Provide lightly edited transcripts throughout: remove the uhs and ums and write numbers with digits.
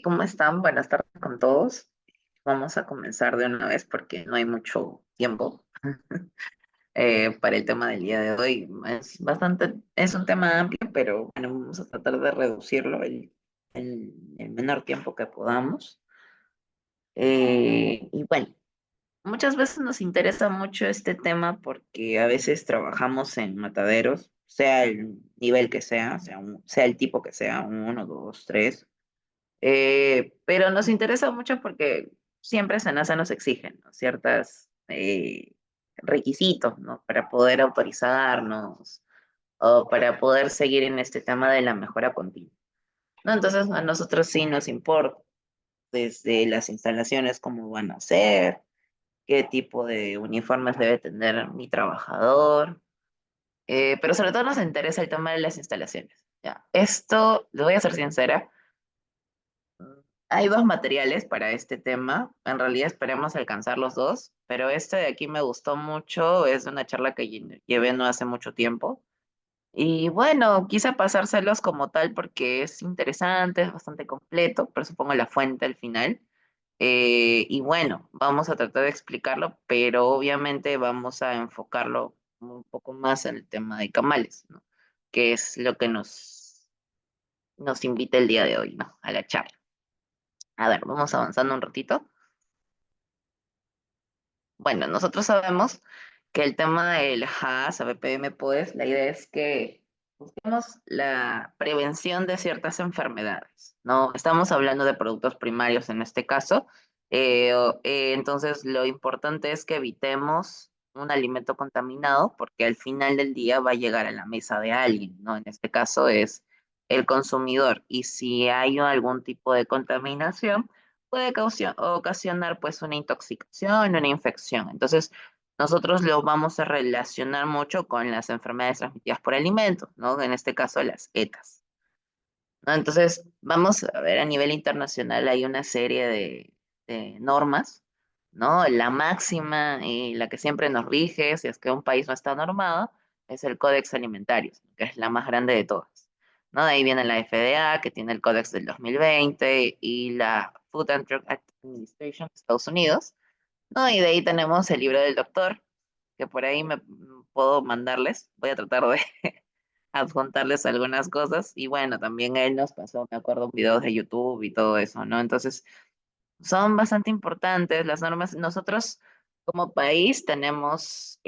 ¿Cómo están? Buenas tardes con todos. Vamos a comenzar de una vez porque no hay mucho tiempo para el tema del día de hoy. Es un tema amplio, pero bueno, vamos a tratar de reducirlo el menor tiempo que podamos. Y bueno, muchas veces nos interesa mucho este tema porque a veces trabajamos en mataderos, sea el nivel que sea el tipo que sea, uno, dos, tres. Pero nos interesa mucho porque siempre SENASA nos exige, ¿no? Ciertos requisitos, ¿no? Para poder autorizarnos o para poder seguir en este tema de la mejora continua, ¿no? Entonces, a nosotros sí nos importa desde las instalaciones, cómo van a ser, qué tipo de uniformes debe tener mi trabajador, pero sobre todo nos interesa el tema de las instalaciones, ¿ya? Esto, les voy a ser sincera. Hay dos materiales para este tema. En realidad esperemos alcanzar los dos, pero este de aquí me gustó mucho. Es una charla que llevé no hace mucho tiempo. Y bueno, quise pasárselos como tal porque es interesante, es bastante completo, pero supongo la fuente al final. Y bueno, vamos a tratar de explicarlo, pero obviamente vamos a enfocarlo un poco más en el tema de camales, ¿no? Que es lo que nos invita el día de hoy, ¿no? A la charla. A ver, vamos avanzando un ratito. Bueno, nosotros sabemos que el tema del HAS, ABPM, pues la idea es que busquemos la prevención de ciertas enfermedades, ¿no? Estamos hablando de productos primarios en este caso, entonces lo importante es que evitemos un alimento contaminado porque al final del día va a llegar a la mesa de alguien, ¿no? En este caso es el consumidor y si hay algún tipo de contaminación puede ocasionar pues una intoxicación, una infección. Entonces, nosotros lo vamos a relacionar mucho con las enfermedades transmitidas por alimentos, ¿no? En este caso, las ETAs, ¿no? Entonces, vamos a ver, a nivel internacional hay una serie de normas, ¿no? La máxima y la que siempre nos rige, si es que un país no está normado, es el Códex Alimentarios, que es la más grande de todas, ¿no? De ahí viene la FDA, que tiene el Códex del 2020, y la Food and Drug Administration de Estados Unidos, ¿no? Y de ahí tenemos el libro del doctor, que por ahí me puedo mandarles, voy a tratar de adjuntarles algunas cosas. Y bueno, también él nos pasó, me acuerdo, videos de YouTube y todo eso, ¿no? Entonces, son bastante importantes las normas. Nosotros, como país, tenemos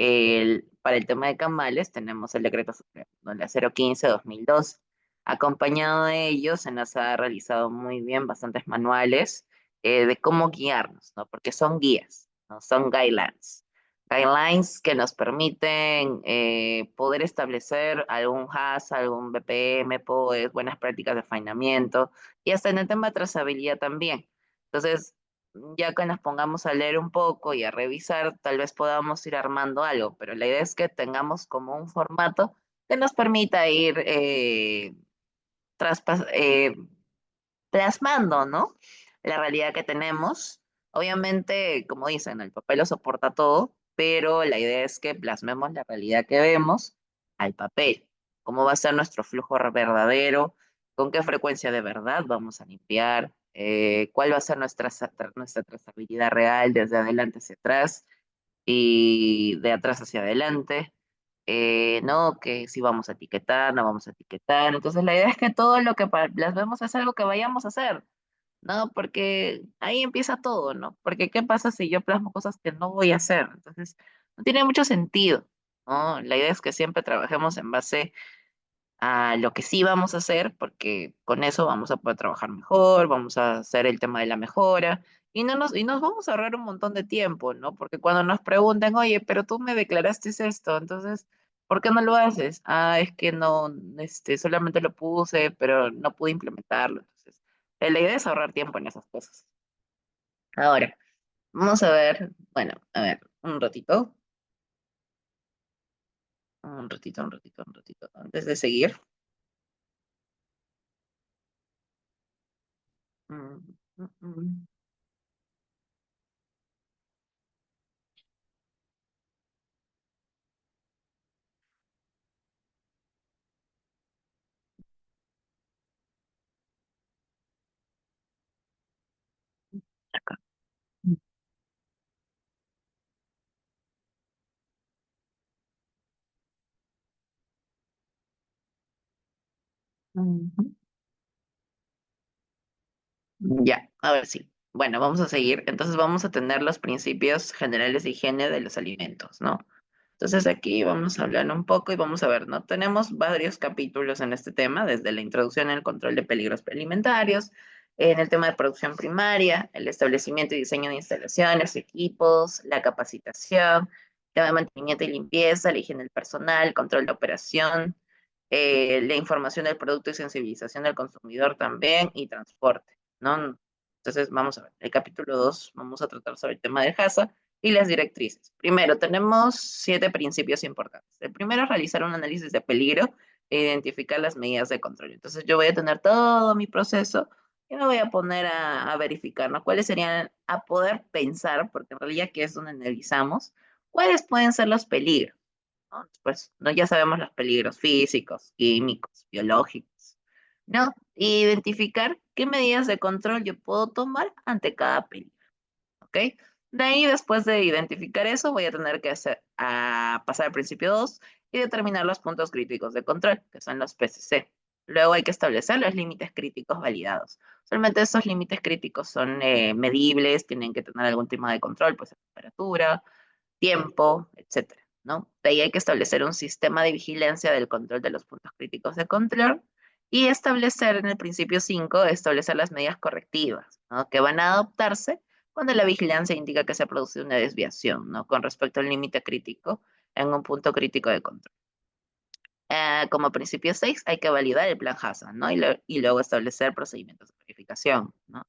para el tema de camales, tenemos el decreto supremo, ¿no? La 015/2002. Acompañado de ellos, se nos ha realizado muy bien bastantes manuales de cómo guiarnos, ¿no? Porque son guías, ¿no? Son guidelines. Guidelines que nos permiten poder establecer algún HAS, algún BPM, pues, buenas prácticas de faenamiento y hasta en el tema de trazabilidad también. Entonces, ya que nos pongamos a leer un poco y a revisar, tal vez podamos ir armando algo, pero la idea es que tengamos como un formato que nos permita ir traspas- eh, plasmando, ¿no? La realidad que tenemos. Obviamente, como dicen, el papel lo soporta todo, pero la idea es que plasmemos la realidad que vemos al papel. ¿Cómo va a ser nuestro flujo verdadero? ¿Con qué frecuencia de verdad vamos a limpiar? ¿Cuál va a ser nuestra trazabilidad real desde adelante hacia atrás y de atrás hacia adelante? ¿No? Que si vamos a etiquetar, no vamos a etiquetar. Entonces, la idea es que todo lo que plasmemos es algo que vayamos a hacer, ¿no? Porque ahí empieza todo, ¿no? Porque ¿qué pasa si yo plasmo cosas que no voy a hacer? Entonces, no tiene mucho sentido, ¿no? La idea es que siempre trabajemos en base a lo que sí vamos a hacer, porque con eso vamos a poder trabajar mejor, vamos a hacer el tema de la mejora y nos vamos a ahorrar un montón de tiempo, ¿no? Porque cuando nos preguntan, oye, pero tú me declaraste esto, entonces, ¿por qué no lo haces? Ah, es que no, solamente lo puse, pero no pude implementarlo. Entonces, la idea es ahorrar tiempo en esas cosas. Ahora, vamos a ver, bueno, a ver, un ratito, antes de seguir. Mm, mm, mm. Acá. Ujú. Ya, a ver sí. Bueno, vamos a seguir. Entonces vamos a tener los principios generales de higiene de los alimentos, ¿no? Entonces aquí vamos a hablar un poco y vamos a ver, ¿no? Tenemos varios capítulos en este tema, desde la introducción al control de peligros alimentarios, en el tema de producción primaria, el establecimiento y diseño de instalaciones, equipos, la capacitación, tema de mantenimiento y limpieza, la higiene del personal, control de operación, la información del producto y sensibilización del consumidor también, y transporte, ¿no? Entonces, vamos a ver, el capítulo 2 vamos a tratar sobre el tema del HACCP y las directrices. Primero, tenemos 7 principios importantes. El primero es realizar un análisis de peligro e identificar las medidas de control. Entonces, yo voy a tener todo mi proceso y me voy a poner a verificar, ¿no? ¿Cuáles serían, a poder pensar, porque en realidad que es donde analizamos, cuáles pueden ser los peligros, ¿no? Pues ¿no? Ya sabemos los peligros físicos, químicos, biológicos, ¿no? Y identificar qué medidas de control yo puedo tomar ante cada peligro, ¿ok? De ahí, después de identificar eso, voy a tener que pasar al principio 2 y determinar los puntos críticos de control, que son los PCC. Luego hay que establecer los límites críticos validados. Solamente esos límites críticos son medibles, tienen que tener algún tipo de control, pues temperatura, tiempo, etcétera, ¿no? De ahí hay que establecer un sistema de vigilancia del control de los puntos críticos de control y establecer en el principio 5 establecer las medidas correctivas, ¿no? Que van a adoptarse cuando la vigilancia indica que se ha producido una desviación, ¿no? Con respecto al límite crítico en un punto crítico de control. Como principio 6 hay que validar el plan HACCP, ¿no? Y luego establecer procedimientos de verificación, ¿no?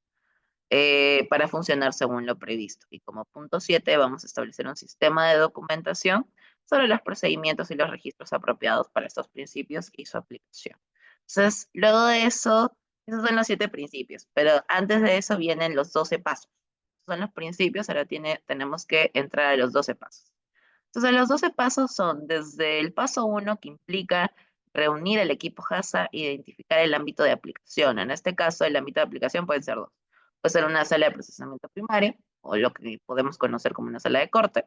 Para funcionar según lo previsto. Y como punto 7 vamos a establecer un sistema de documentación sobre los procedimientos y los registros apropiados para estos principios y su aplicación. Entonces, luego de eso, esos son los 7 principios, pero antes de eso vienen los 12 pasos. Son los principios, ahora tenemos que entrar a los 12 pasos. Entonces, los 12 pasos son desde el paso 1, que implica reunir el equipo HACCP e identificar el ámbito de aplicación. En este caso, el ámbito de aplicación puede ser dos. Puede ser una sala de procesamiento primario, o lo que podemos conocer como una sala de corte,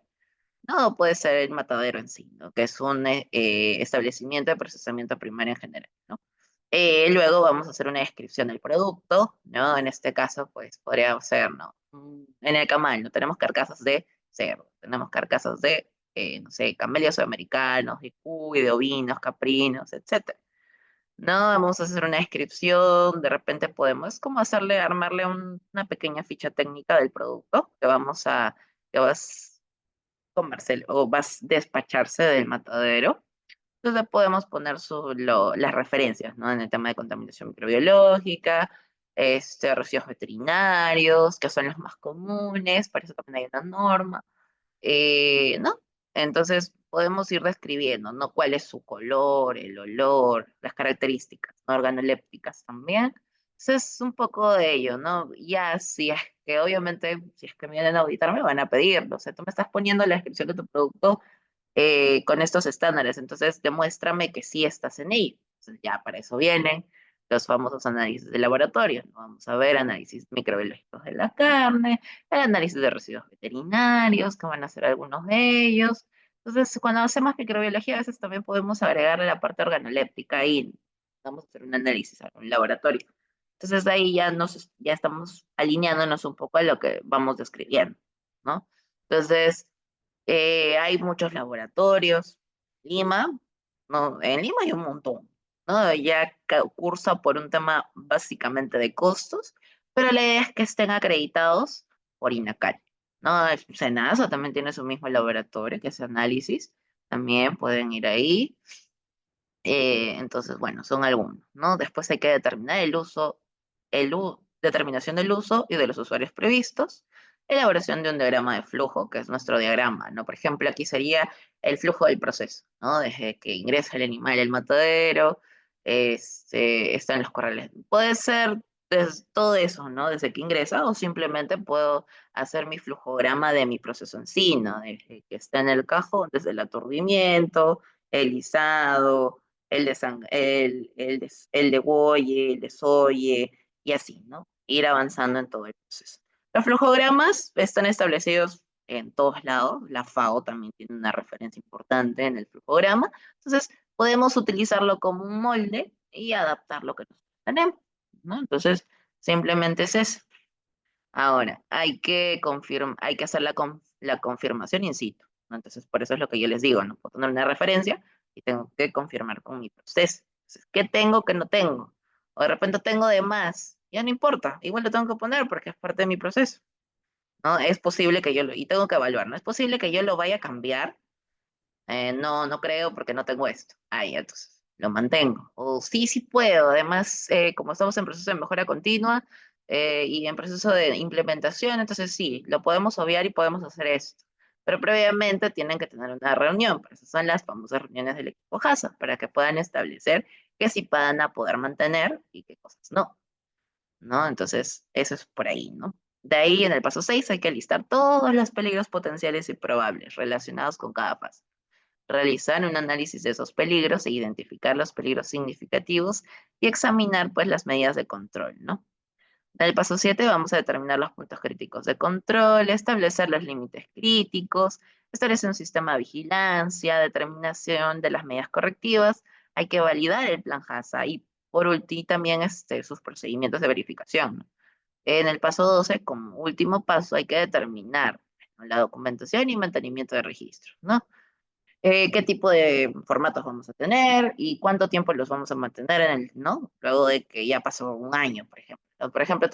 ¿no? O puede ser el matadero en sí, ¿no? Que es un establecimiento de procesamiento primario en general, ¿no? Luego vamos a hacer una descripción del producto, ¿no? En este caso, pues podría ser, ¿no? En el camal, ¿no? Tenemos carcasas de cerdo, tenemos carcasas de, no sé, camellos sudamericanos, de cuy, de ovinos, caprinos, etcétera. No, vamos a hacer una descripción, de repente podemos como armarle una pequeña ficha técnica del producto que vas comercial o vas despacharse del matadero. Entonces podemos poner las referencias, ¿no? En el tema de contaminación microbiológica, residuos veterinarios, que son los más comunes, para eso también hay una norma, ¿no? Entonces podemos ir describiendo, ¿no? Cuál es su color, el olor, las características, ¿no? Organolépticas también. Entonces es un poco de ello, ¿no? Ya si es que obviamente, si es que me vienen a auditar, me van a pedirlo. O sea, tú me estás poniendo la descripción de tu producto con estos estándares. Entonces, demuéstrame que sí estás en ello. Entonces, ya para eso vienen los famosos análisis de laboratorio, ¿no? Vamos a ver análisis microbiológicos de la carne, el análisis de residuos veterinarios, que van a ser algunos de ellos. Entonces, cuando hacemos microbiología, a veces también podemos agregarle la parte organoléptica y vamos a hacer un análisis a un laboratorio. Entonces, de ahí ya estamos alineándonos un poco a lo que vamos describiendo, ¿no? Entonces, hay muchos laboratorios. Lima, no, en Lima hay un montón, ¿no? Ya cursa por un tema básicamente de costos, pero la idea es que estén acreditados por INACAL, ¿no? El SENASA también tiene su mismo laboratorio que hace análisis, también pueden ir ahí. Entonces, bueno, son algunos, ¿no? Después hay que determinar el uso, determinación del uso y de los usuarios previstos, elaboración de un diagrama de flujo, que es nuestro diagrama, ¿no? Por ejemplo, aquí sería el flujo del proceso, ¿no? Desde que ingresa el animal al matadero, está en los corrales. Puede ser todo eso, ¿no? Desde que ingresa, o simplemente puedo hacer mi flujograma de mi proceso en sí, ¿no? Desde que está en el cajón, desde el aturdimiento, el guisado, el de goye, el de soye, y así, ¿no? Ir avanzando en todo el proceso. Los flujogramas están establecidos en todos lados. La FAO también tiene una referencia importante en el flujograma. Entonces, podemos utilizarlo como un molde y adaptar lo que nosotros tenemos, ¿no? Entonces, simplemente es eso. Ahora, hay que hacer la confirmación in situ, ¿no? Entonces, por eso es lo que yo les digo, no puedo tener una referencia y tengo que confirmar con mi proceso. Entonces, ¿qué tengo que no tengo? O de repente tengo de más, ya no importa, igual lo tengo que poner porque es parte de mi proceso, ¿no? Es posible que y tengo que evaluar, ¿no? Es posible que yo lo vaya a cambiar, no, no creo porque no tengo esto. Ahí, entonces, lo mantengo. O sí, sí puedo. Además, como estamos en proceso de mejora continua y en proceso de implementación, entonces sí, lo podemos obviar y podemos hacer esto. Pero previamente tienen que tener una reunión, por eso son las famosas reuniones del equipo HASA, para que puedan establecer qué sí van a poder mantener y qué cosas no, ¿no? Entonces, eso es por ahí, ¿no? De ahí, en el paso 6 hay que listar todos los peligros potenciales y probables relacionados con cada fase, realizar un análisis de esos peligros e identificar los peligros significativos y examinar pues las medidas de control, ¿no? En el paso 7 vamos a determinar los puntos críticos de control, establecer los límites críticos, establecer un sistema de vigilancia, determinación de las medidas correctivas, hay que validar el plan HASA y por último también sus procedimientos de verificación, ¿no? En el paso 12, como último paso, hay que determinar, ¿no?, la documentación y mantenimiento de registros, ¿no? Qué tipo de formatos vamos a tener y cuánto tiempo los vamos a mantener en el, ¿no? Luego de que ya pasó un año, por ejemplo. Por ejemplo,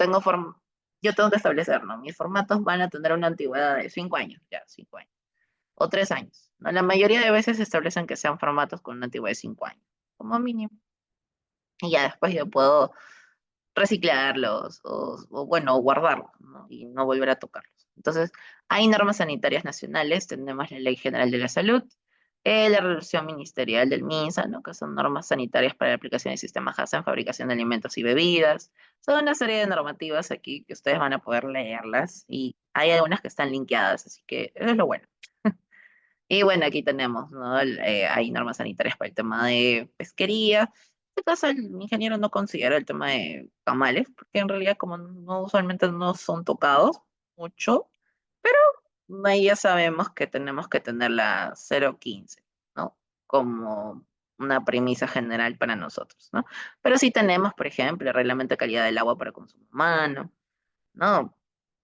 yo tengo que establecer, ¿no? Mis formatos van a tener una antigüedad de 5 años, ya, 5 años, o 3 años, ¿no? La mayoría de veces se establecen que sean formatos con una antigüedad de 5 años, como mínimo. Y ya después yo puedo reciclarlos bueno, guardarlos, ¿no? Y no volver a tocarlos. Entonces, hay normas sanitarias nacionales, tenemos la Ley General de la Salud, la resolución ministerial del MINSA, ¿no?, que son normas sanitarias para la aplicación del sistema HACCP en fabricación de alimentos y bebidas. Son una serie de normativas aquí que ustedes van a poder leerlas y hay algunas que están linkeadas, así que eso es lo bueno. Y bueno, aquí tenemos, ¿no? Hay normas sanitarias para el tema de pesquería. En este caso, el ingeniero no considera el tema de camales, porque en realidad como no usualmente no son tocados mucho, ahí ya sabemos que tenemos que tener la 015, ¿no? Como una premisa general para nosotros, ¿no? Pero sí tenemos, por ejemplo, el reglamento de calidad del agua para consumo humano, ¿no?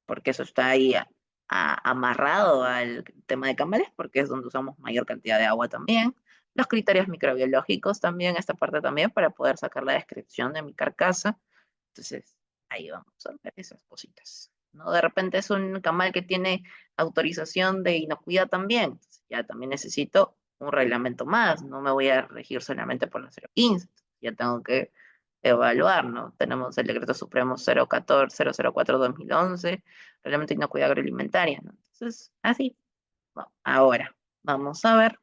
Porque eso está ahí amarrado al tema de camales, porque es donde usamos mayor cantidad de agua también. Los criterios microbiológicos también, esta parte también, para poder sacar la descripción de mi carcasa. Entonces, ahí vamos a ver esas cositas, ¿no? De repente es un camal que tiene autorización de inocuidad también. Entonces, ya también necesito un reglamento más, no me voy a regir solamente por la 015, ya tengo que evaluar, ¿no? Tenemos el decreto supremo 014-004-2011, reglamento de inocuidad agroalimentaria, ¿no? Entonces, así. Bueno, ahora, vamos a ver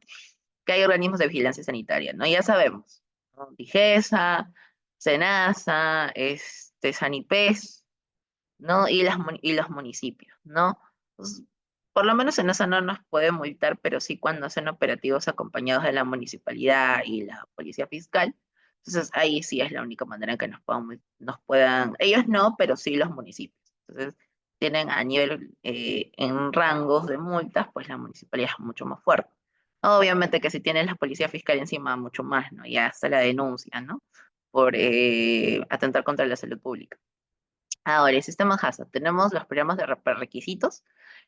que hay organismos de vigilancia sanitaria, ¿no? Ya sabemos, ¿no? DIGESA, SENASA, SANIPES, ¿no? Y los municipios, ¿no? Pues, por lo menos SENASA no nos puede multar, pero sí cuando hacen operativos acompañados de la municipalidad y la policía fiscal. Entonces ahí sí es la única manera en que nos puedan, ellos no, pero sí los municipios. Entonces tienen a nivel, en rangos de multas, pues la municipalidad es mucho más fuerte. Obviamente que si tienes la policía fiscal encima, mucho más, ¿no? Ya hasta la denuncia, ¿no? Por atentar contra la salud pública. Ahora, el sistema HACCP, tenemos los programas de requisitos.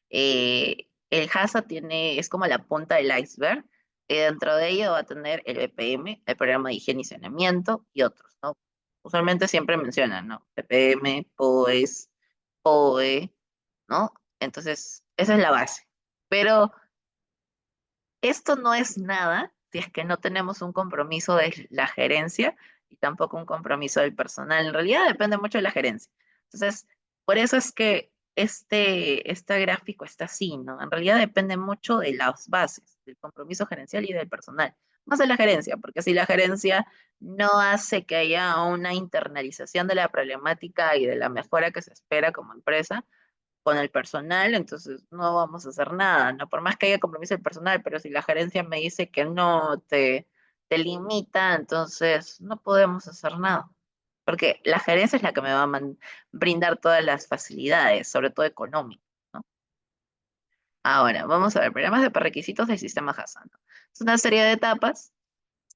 El HACCP es como la punta del iceberg. Dentro de ello va a tener el BPM, el programa de higiene y saneamiento y otros, ¿no? Usualmente siempre mencionan, ¿no? BPM, POES, POE, ¿no? Entonces, esa es la base. Pero esto no es nada si es que no tenemos un compromiso de la gerencia y tampoco un compromiso del personal. En realidad depende mucho de la gerencia. Entonces, por eso es que este gráfico está así, ¿no? En realidad depende mucho de las bases, del compromiso gerencial y del personal, más de la gerencia, porque si la gerencia no hace que haya una internalización de la problemática y de la mejora que se espera como empresa, con el personal, entonces no vamos a hacer nada, ¿no? Por más que haya compromiso del personal, pero si la gerencia me dice que no te limita, entonces no podemos hacer nada. porque la gerencia es la que me va a brindar todas las facilidades, sobre todo económicas, ¿no? Ahora, vamos a ver, programas de requisitos del sistema HACCP, ¿no? Es una serie de etapas.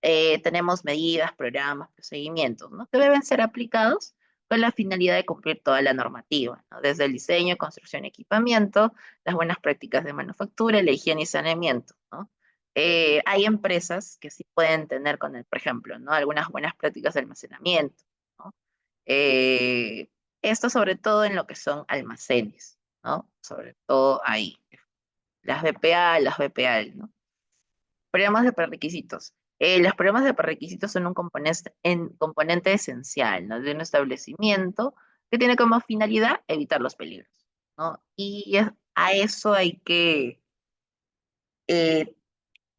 Tenemos medidas, programas, procedimientos, ¿no? Que deben ser aplicados con la finalidad de cumplir toda la normativa, ¿no? Desde el diseño, construcción y equipamiento, las buenas prácticas de manufactura, la higiene y saneamiento, ¿no? Hay empresas que sí pueden tener con el, por ejemplo, ¿no? Algunas buenas prácticas de almacenamiento, ¿no? Eh, Esto sobre todo en lo que son almacenes, ¿no? Sobre todo ahí, las BPA, las BPA, ¿no? Programas de prerequisitos. Los programas de prerequisitos son un componente esencial, ¿no? De un establecimiento que tiene como finalidad evitar los peligros, ¿no? A eso hay que eh,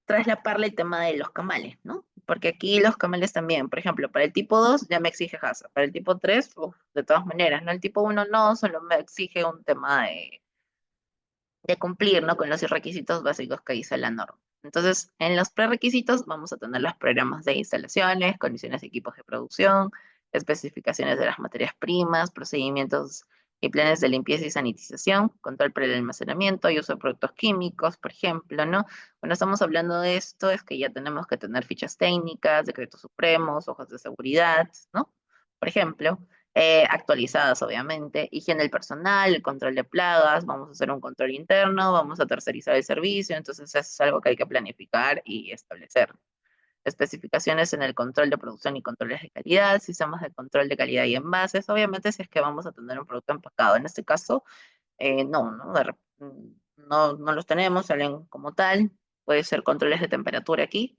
traslaparle el tema de los camales, ¿no? Porque aquí los camales también, por ejemplo, para el tipo 2 ya me exige HACCP, para el tipo 3, uf, de todas maneras, ¿no? El tipo 1 no, solo me exige un tema de cumplir, ¿no? Con los requisitos básicos que dice la norma. Entonces, en los prerequisitos vamos a tener los programas de instalaciones, condiciones de equipos de producción, especificaciones de las materias primas, procedimientos y planes de limpieza y sanitización, control para el almacenamiento y uso de productos químicos, por ejemplo, ¿no? Cuando estamos hablando de esto es que ya tenemos que tener fichas técnicas, decretos supremos, hojas de seguridad, ¿no? Por ejemplo, actualizadas obviamente, higiene del personal, el control de plagas, vamos a hacer un control interno, vamos a tercerizar el servicio, entonces es algo que hay que planificar y establecer. Especificaciones en el control de producción y controles de calidad, sistemas de control de calidad y envases, obviamente si es que vamos a tener un producto empacado. En este caso, no, no los tenemos, salen como tal, puede ser controles de temperatura aquí,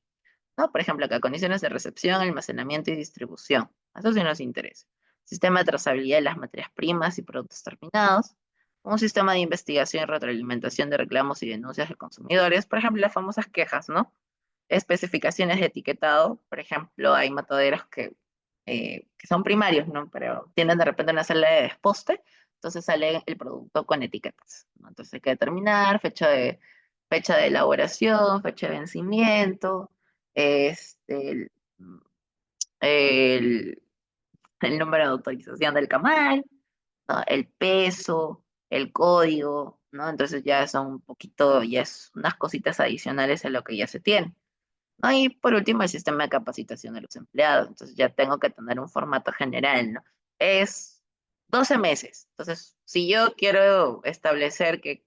¿no? Por ejemplo, acá condiciones de recepción, almacenamiento y distribución. Eso sí nos interesa. Sistema de trazabilidad de las materias primas y productos terminados. Un sistema de investigación y retroalimentación de reclamos y denuncias de consumidores. Por ejemplo, las famosas quejas, ¿no? Especificaciones de etiquetado. Por ejemplo, hay mataderos que son primarios, ¿no? Pero tienen de repente una celda de desposte. Entonces sale el producto con etiquetas, ¿no? Entonces hay que determinar fecha de elaboración, fecha de vencimiento, el, el- el número de autorización del camal, ¿no? El peso, el código, ¿no? Entonces ya son un poquito, ya es unas cositas adicionales a lo que ya se tiene, ¿no? Y por último, el sistema de capacitación de los empleados. Entonces ya tengo que tener un formato general, ¿no? Es 12 meses. Entonces, si yo quiero establecer que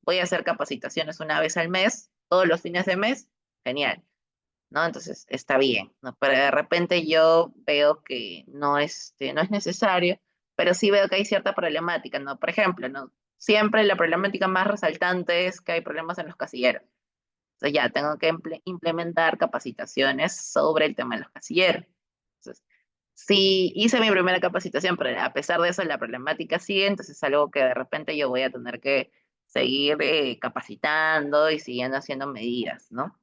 voy a hacer capacitaciones una vez al mes, todos los fines de mes, genial, ¿no? Entonces está bien, ¿no? Pero de repente yo veo que no es necesario, pero sí veo que hay cierta problemática, ¿no? Por ejemplo, ¿no? Siempre la problemática más resaltante es que hay problemas en los casilleros. Entonces ya tengo que implementar capacitaciones sobre el tema de los casilleros. Entonces, sí hice mi primera capacitación, pero a pesar de eso la problemática sigue, entonces es algo que de repente yo voy a tener que seguir capacitando y siguiendo haciendo medidas, ¿no?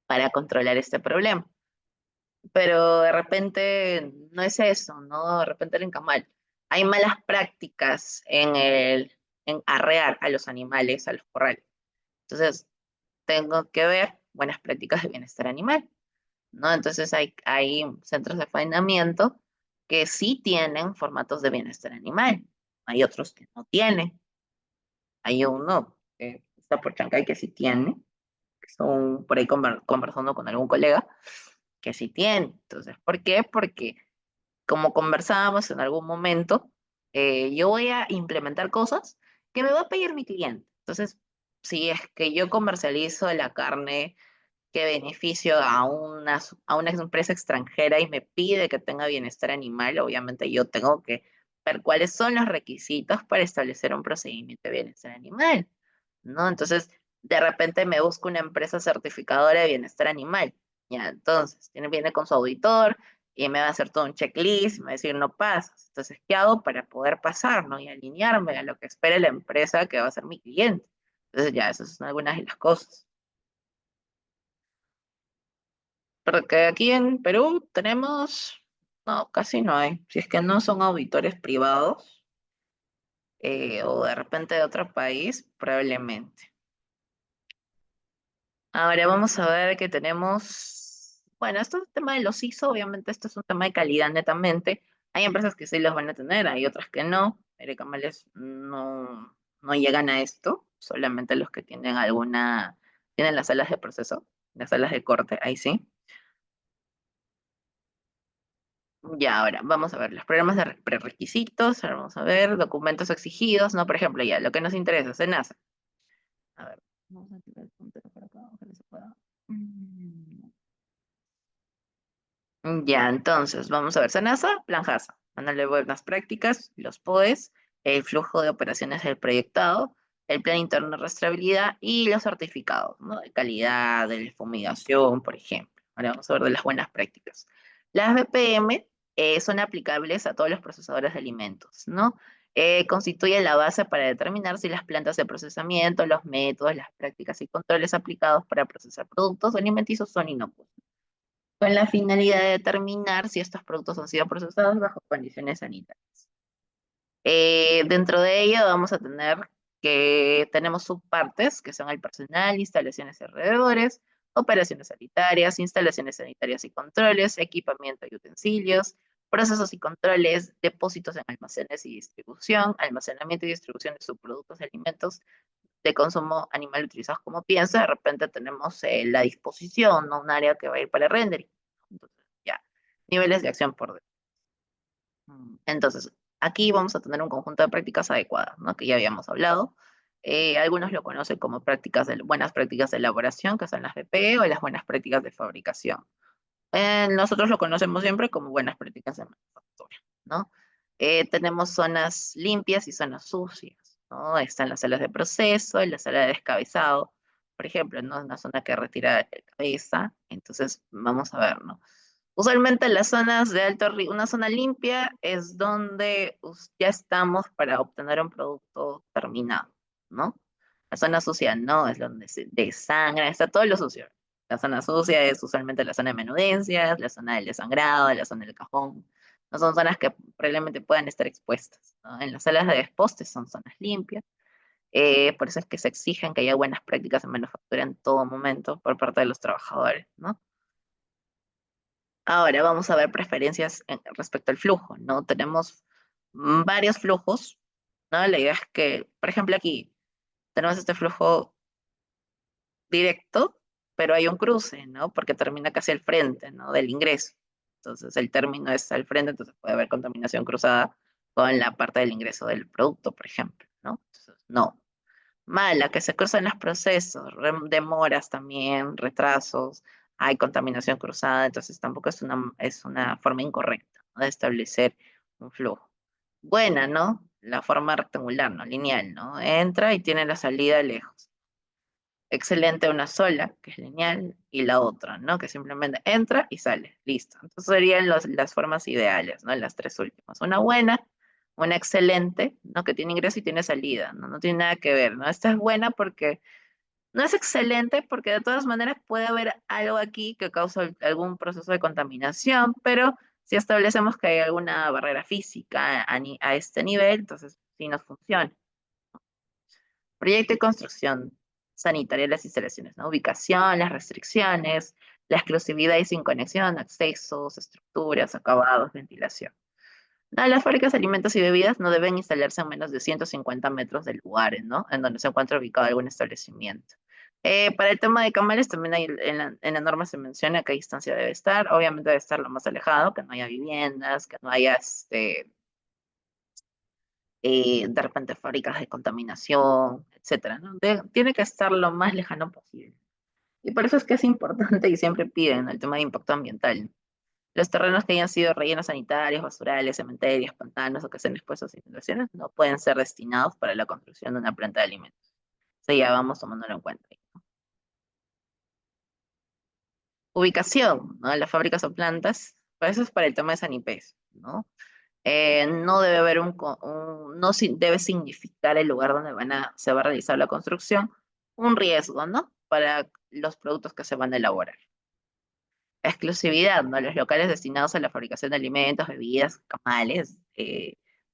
Para controlar este problema. Pero de repente no es eso, ¿no? De repente el encamal. Hay malas prácticas en arrear a los animales, a los corrales. Entonces, tengo que ver buenas prácticas de bienestar animal, ¿no? Entonces, hay centros de faenamiento que sí tienen formatos de bienestar animal. Hay otros que no tienen. Hay uno que está por Chancay que sí tiene, que son por ahí conversando con algún colega, que sí tiene. Entonces, ¿por qué? Porque como conversábamos en algún momento, yo voy a implementar cosas que me va a pedir mi cliente. Entonces, si es que yo comercializo la carne que beneficio a una empresa extranjera y me pide que tenga bienestar animal, obviamente yo tengo que ver cuáles son los requisitos para establecer un procedimiento de bienestar animal, ¿no? Entonces, de repente me busco una empresa certificadora de bienestar animal, ya, entonces, viene con su auditor y me va a hacer todo un checklist, me va a decir, no pasas. Entonces, ¿qué hago para poder pasar, ¿no? Y alinearme a lo que espera la empresa que va a ser mi cliente. Entonces, ya, esas son algunas de las cosas. Porque aquí en Perú tenemos, no, casi no hay. Si es que no son auditores privados o de repente de otro país, probablemente. Ahora vamos a ver que tenemos, Bueno, esto es un tema de los ISO, obviamente esto es un tema de calidad netamente. Hay empresas que sí los van a tener, hay otras que no. Camales no llegan a esto, solamente los que tienen tienen las salas de proceso, las salas de corte, ahí sí. Ya, ahora, vamos a ver los programas de prerequisitos, ahora vamos a ver documentos exigidos, ¿no? Por ejemplo, ya, lo que nos interesa, SENASA. A ver, vamos a activar el puntero por acá, ojalá se pueda. Mm, Ya, entonces, vamos a ver, SENASA, plan JASA, manual de buenas prácticas, los POEs, el flujo de operaciones del proyectado, el plan interno de rastreabilidad y los certificados, ¿no? De calidad, de fumigación, por ejemplo. Ahora vamos a ver de las buenas prácticas. Las BPM son aplicables a todos los procesadores de alimentos, ¿no? Constituyen la base para determinar si las plantas de procesamiento, los métodos, las prácticas y controles aplicados para procesar productos alimenticios son inocuos, con la finalidad de determinar si estos productos han sido procesados bajo condiciones sanitarias. Dentro de ello vamos a tener que tenemos subpartes, que son el personal, instalaciones y alrededores, operaciones sanitarias, instalaciones sanitarias y controles, equipamiento y utensilios, procesos y controles, depósitos en almacenes y distribución, almacenamiento y distribución de subproductos de alimentos de consumo animal utilizados como pienso. De repente tenemos la disposición, ¿no? Un área que va a ir para el rendering. Entonces, ya, niveles de acción por dentro. Entonces, aquí vamos a tener un conjunto de prácticas adecuadas, ¿no? Que ya habíamos hablado. Algunos lo conocen como buenas prácticas de elaboración, que son las BP, o las buenas prácticas de fabricación. Nosotros lo conocemos siempre como buenas prácticas de manufactura, ¿no? Tenemos zonas limpias y zonas sucias, ¿no? Están las salas de proceso y la sala de descabezado, por ejemplo, ¿no? Una zona que retira la cabeza, entonces vamos a ver, ¿no? Usualmente las zonas de alto riesgo, una zona limpia es donde ya estamos para obtener un producto terminado, ¿no? La zona sucia no, es donde se desangra, está todo lo sucio. La zona sucia es usualmente la zona de menudencias, la zona del desangrado, la zona del cajón. No son zonas que probablemente puedan estar expuestas, ¿no? En las salas de despostes son zonas limpias. Por eso es que se exigen que haya buenas prácticas en manufactura en todo momento por parte de los trabajadores, ¿no? Ahora vamos a ver preferencias respecto al flujo, ¿no? Tenemos varios flujos, ¿no? La idea es que, por ejemplo, aquí tenemos este flujo directo, pero hay un cruce, ¿no? Porque termina casi al frente, ¿no? Del ingreso. Entonces el término es al frente, entonces puede haber contaminación cruzada con la parte del ingreso del producto, por ejemplo, ¿no? Entonces, no. Mala, que se cruzan los procesos, demoras también, retrasos, hay contaminación cruzada, entonces tampoco es una forma incorrecta, ¿no? De establecer un flujo. Buena, ¿no? La forma rectangular, ¿no? Lineal, ¿no? Entra y tiene la salida lejos. Excelente una sola, que es lineal, y la otra, ¿no? Que simplemente entra y sale, listo. Entonces serían las formas ideales, ¿no? Las tres últimas. Una buena, una excelente, ¿no? Que tiene ingreso y tiene salida, ¿no? No tiene nada que ver, ¿no? Esta es buena porque no es excelente, porque de todas maneras puede haber algo aquí que causa algún proceso de contaminación, pero si establecemos que hay alguna barrera física a este nivel, entonces sí nos funciona. Proyecto y construcción sanitaria de las instalaciones, ¿no? Ubicación, las restricciones, la exclusividad y sin conexión, accesos, estructuras, acabados, ventilación. No, las fábricas de alimentos y bebidas no deben instalarse a menos de 150 metros del lugar, ¿no? En donde se encuentra ubicado algún establecimiento. Para el tema de cámaras, también hay, en la norma se menciona a qué distancia debe estar. Obviamente debe estar lo más alejado, que no haya viviendas, que no haya de repente fábricas de contaminación, etcétera, ¿no? Tiene que estar lo más lejano posible. Y por eso es que es importante y siempre piden el tema de impacto ambiental. Los terrenos que hayan sido rellenos sanitarios, basurales, cementerios, pantanos o que estén expuestos a inundaciones no pueden ser destinados para la construcción de una planta de alimentos. Eso ya vamos tomándolo en cuenta. Ubicación, ¿no? Las fábricas o plantas, pues eso es para el tema de sanipés, ¿no? No debe haber no debe significar el lugar donde se va a realizar la construcción un riesgo, ¿no? Para los productos que se van a elaborar. Exclusividad, ¿no? Los locales destinados a la fabricación de alimentos, bebidas, camales,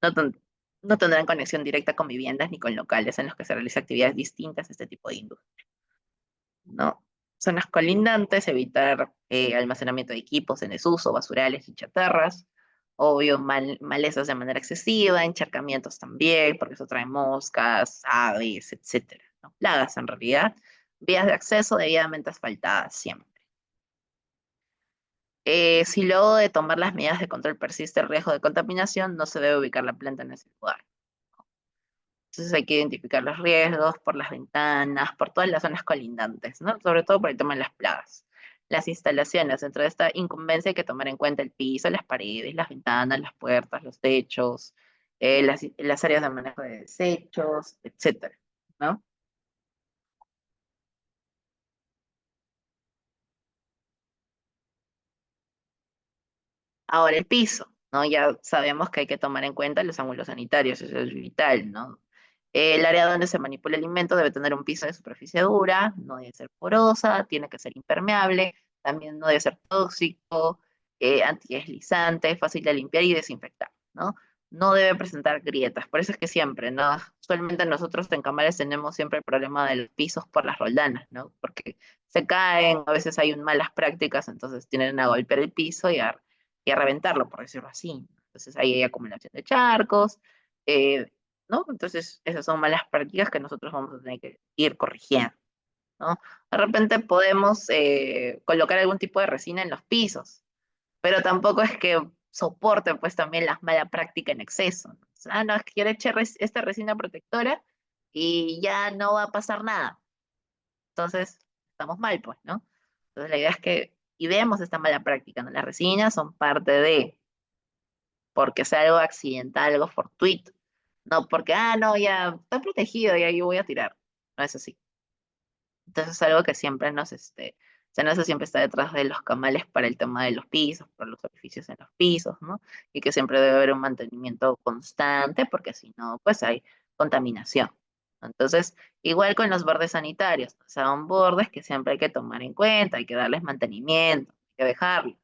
no, no tendrán conexión directa con viviendas ni con locales en los que se realizan actividades distintas a este tipo de industria, ¿no? Zonas colindantes, evitar almacenamiento de equipos en desuso, basurales y chatarras. Obvio, malezas de manera excesiva, encharcamientos también, porque eso trae moscas, aves, etcétera, ¿no? Plagas en realidad. Vías de acceso debidamente asfaltadas siempre. Si luego de tomar las medidas de control persiste el riesgo de contaminación, no se debe ubicar la planta en ese lugar. Entonces hay que identificar los riesgos por las ventanas, por todas las zonas colindantes, ¿no? Sobre todo por el tema de las plagas. Las instalaciones, dentro de esta incumbencia hay que tomar en cuenta el piso, las paredes, las ventanas, las puertas, los techos, las áreas de manejo de desechos, etcétera, ¿no? Ahora el piso, ¿no? Ya sabemos que hay que tomar en cuenta los ángulos sanitarios, eso es vital, ¿no? El área donde se manipula el alimento debe tener un piso de superficie dura, no debe ser porosa, tiene que ser impermeable, también no debe ser tóxico, antideslizante, fácil de limpiar y desinfectar, ¿no? No debe presentar grietas, por eso es que siempre, ¿no? Usualmente nosotros en Camales tenemos siempre el problema de los pisos por las roldanas, ¿no? Porque se caen, a veces hay malas prácticas, entonces tienen a golpear el piso y a reventarlo, por decirlo así. Entonces ahí hay acumulación de charcos, eh, ¿no? Entonces esas son malas prácticas que nosotros vamos a tener que ir corrigiendo, ¿no? De repente podemos colocar algún tipo de resina en los pisos, pero tampoco es que soporte pues también la mala práctica en exceso, ¿no? O sea, no, es que quiero echar esta resina protectora y ya no va a pasar nada. Entonces, estamos mal, pues, ¿no? Entonces la idea es que ideemos esta mala práctica, ¿no? Las resinas son parte de, porque sea algo accidental, algo fortuito. No porque, no, ya está protegido, ya yo voy a tirar. No es así. Entonces es algo que siempre se nos siempre está detrás de los camales para el tema de los pisos, por los orificios en los pisos, ¿no? Y que siempre debe haber un mantenimiento constante, porque si no, pues hay contaminación. Entonces, igual con los bordes sanitarios, o sea, son bordes que siempre hay que tomar en cuenta, hay que darles mantenimiento, hay que dejarlos.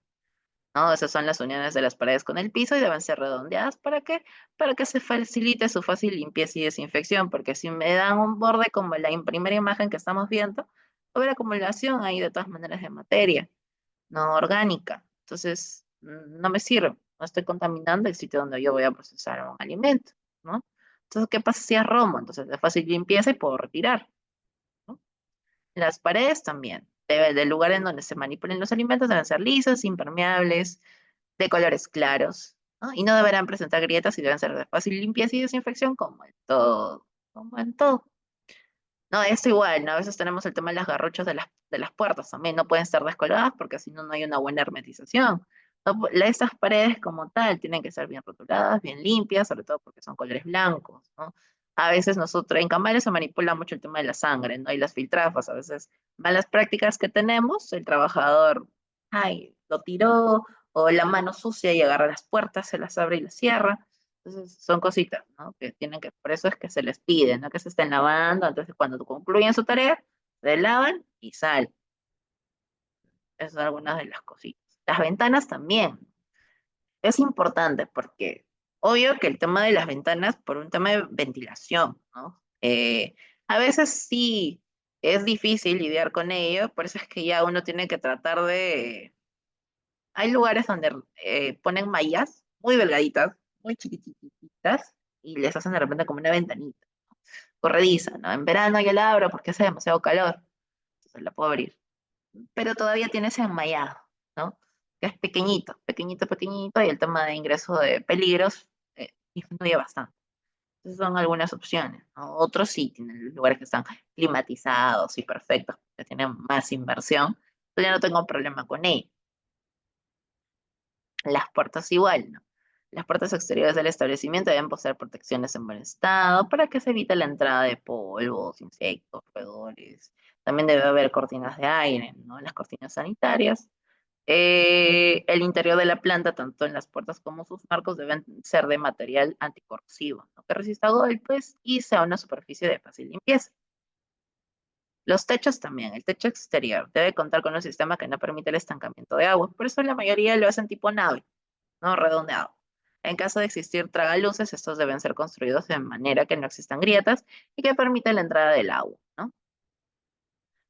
¿No? Esas son las uniones de las paredes con el piso y deben ser redondeadas. ¿Para qué? Para que se facilite su fácil limpieza y desinfección, porque si me dan un borde como la primera imagen que estamos viendo, va a haber acumulación ahí de todas maneras de materia, no orgánica. Entonces, no me sirve, no estoy contaminando el sitio donde yo voy a procesar un alimento, ¿no? Entonces, ¿qué pasa si es romo? Entonces, de fácil limpieza y puedo retirar, ¿no? Las paredes también, del lugar en donde se manipulen los alimentos, deben ser lisas, impermeables, de colores claros, ¿no? Y no deberán presentar grietas y deben ser de fácil limpieza y desinfección como en todo, como en todo. No, esto igual, ¿no? A veces tenemos el tema de las garruchas de las puertas también, no pueden estar descolgadas porque si no, no hay una buena hermetización. No, estas paredes como tal tienen que ser bien rotuladas, bien limpias, sobre todo porque son colores blancos, ¿no? A veces nosotros, en Camales se manipula mucho el tema de la sangre, ¿no? Y las filtrafas, a veces malas prácticas que tenemos, el trabajador, ay, lo tiró, o la mano sucia y agarra las puertas, se las abre y las cierra. Entonces, son cositas, ¿no? Que tienen que, por eso es que se les pide, ¿no? Que se estén lavando, entonces cuando concluyen su tarea, se lavan y salen. Esas son algunas de las cositas. Las ventanas también. Es importante porque, obvio que el tema de las ventanas, por un tema de ventilación, ¿no? A veces sí es difícil lidiar con ello, por eso es que ya uno tiene que tratar de... Hay lugares donde ponen mallas muy delgaditas, muy chiquititas, y les hacen de repente como una ventanita corrediza, ¿no? En verano yo la abro porque hace demasiado calor, entonces la puedo abrir. Pero todavía tiene ese enmayado, ¿no? Que es pequeñito, pequeñito, pequeñito, y el tema de ingreso de peligros disminuye bastante. Entonces son algunas opciones, ¿no? Otros sí tienen lugares que están climatizados y perfectos, que tienen más inversión, pero yo no tengo problema con ello. Las puertas igual, ¿no? Las puertas exteriores del establecimiento deben poseer protecciones en buen estado para que se evite la entrada de polvos, insectos, roedores. También debe haber cortinas de aire, ¿no? Las cortinas sanitarias. El interior de la planta, tanto en las puertas como sus marcos, deben ser de material anticorrosivo, ¿no? Que resista golpes y sea una superficie de fácil limpieza. Los techos también, el techo exterior debe contar con un sistema que no permite el estancamiento de agua, por eso la mayoría lo hacen tipo nave, ¿no? Redondeado. En caso de existir tragaluces, estos deben ser construidos de manera que no existan grietas y que permita la entrada del agua, ¿no?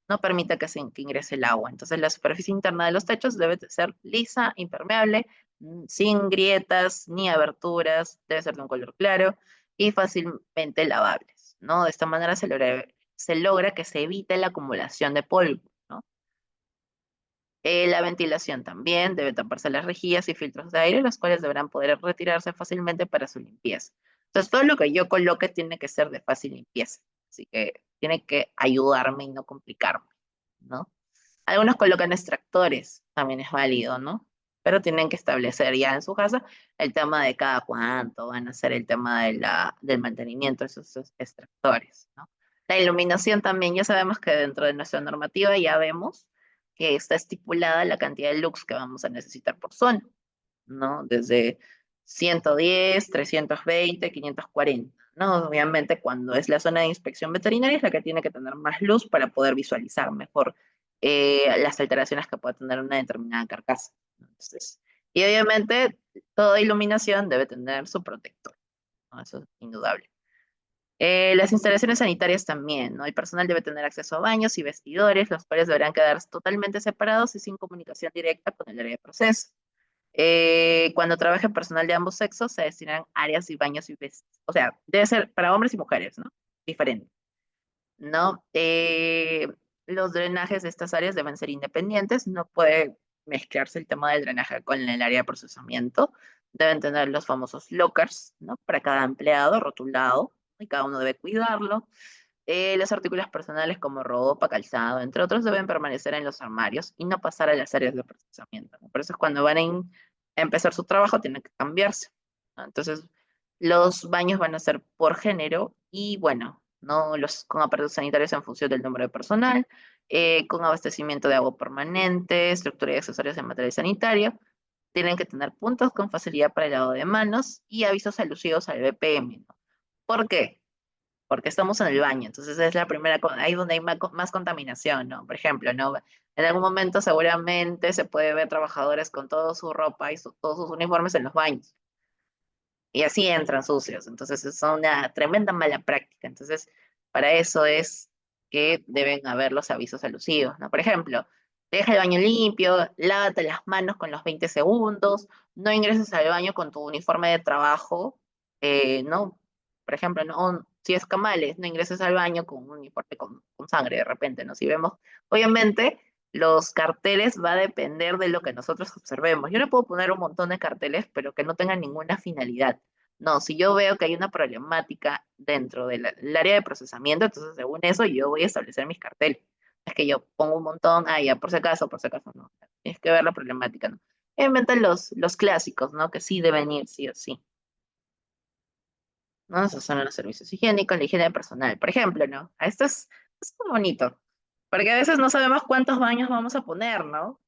no permite que ingrese el agua. Entonces la superficie interna de los techos debe de ser lisa, impermeable, sin grietas ni aberturas, debe ser de un color claro y fácilmente lavables, ¿no? De esta manera se logra que se evite la acumulación de polvo, ¿no? La ventilación también, debe taparse las rejillas y filtros de aire, los cuales deberán poder retirarse fácilmente para su limpieza. Entonces, todo lo que yo coloque tiene que ser de fácil limpieza, así que tiene que ayudarme y no complicarme, ¿no? Algunos colocan extractores, también es válido, ¿no? Pero tienen que establecer ya en su casa el tema de cada cuánto van a hacer el tema del mantenimiento de esos extractores, ¿no? La iluminación también, ya sabemos que dentro de nuestra normativa ya vemos que está estipulada la cantidad de lux que vamos a necesitar por zona, ¿no? Desde 110, 320, 540, ¿no? Obviamente cuando es la zona de inspección veterinaria es la que tiene que tener más luz para poder visualizar mejor las alteraciones que pueda tener una determinada carcasa. Entonces, y obviamente toda iluminación debe tener su protector, ¿no? Eso es indudable. Las instalaciones sanitarias también, ¿no? El personal debe tener acceso a baños y vestidores, los cuales deberán quedar totalmente separados y sin comunicación directa con el área de proceso. Cuando trabaje personal de ambos sexos, se destinarán áreas y baños y vestidores. O sea, debe ser para hombres y mujeres, ¿no? Diferente, ¿no? Los drenajes de estas áreas deben ser independientes, no puede mezclarse el tema del drenaje con el área de procesamiento. Deben tener los famosos lockers, ¿no? Para cada empleado, rotulado, y cada uno debe cuidarlo. Los artículos personales como ropa, calzado, entre otros, deben permanecer en los armarios y no pasar a las áreas de procesamiento, ¿no? Por eso es cuando van a empezar su trabajo, tienen que cambiarse, ¿no? Entonces, los baños van a ser por género y, bueno, no los con aparatos sanitarios en función del número de personal, con abastecimiento de agua permanente, estructura y accesorios de material sanitario. Tienen que tener puntos con facilidad para el lavado de manos y avisos alusivos al BPM, ¿no? ¿Por qué? Porque estamos en el baño, entonces es la primera, ahí donde hay más contaminación, ¿no? Por ejemplo, ¿no? En algún momento seguramente se puede ver trabajadores con toda su ropa y todos sus uniformes en los baños, y así entran sucios, entonces es una tremenda mala práctica, entonces para eso es que deben haber los avisos alusivos, ¿no? Por ejemplo, deja el baño limpio, lávate las manos con los 20 segundos, no ingreses al baño con tu uniforme de trabajo, ¿no? Por ejemplo, no, si es camales, no ingreses al baño con un uniforme con sangre de repente, ¿no? Si vemos, obviamente, los carteles va a depender de lo que nosotros observemos. Yo le puedo poner un montón de carteles, pero que no tengan ninguna finalidad. No, si yo veo que hay una problemática dentro del área de procesamiento, entonces según eso yo voy a establecer mis carteles. Es que yo pongo un montón, ya, por si acaso, no. Tienes que ver la problemática, ¿no? Obviamente los clásicos, ¿no? Que sí deben ir, sí o sí, ¿no? Esos son los servicios higiénicos, la higiene personal, por ejemplo, ¿no? Es muy bonito, porque a veces no sabemos cuántos baños vamos a poner, ¿no?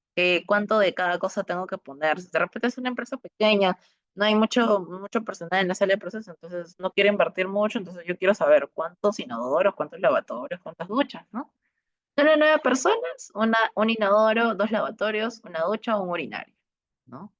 Cuánto de cada cosa tengo que poner. Si de repente es una empresa pequeña, no hay mucho personal en la sala de procesos, entonces no quiero invertir mucho, entonces yo quiero saber cuántos inodoros, cuántos lavatorios, cuántas duchas, ¿no? Solo 9 personas, un inodoro, 2 lavatorios, una ducha, un urinario, ¿no?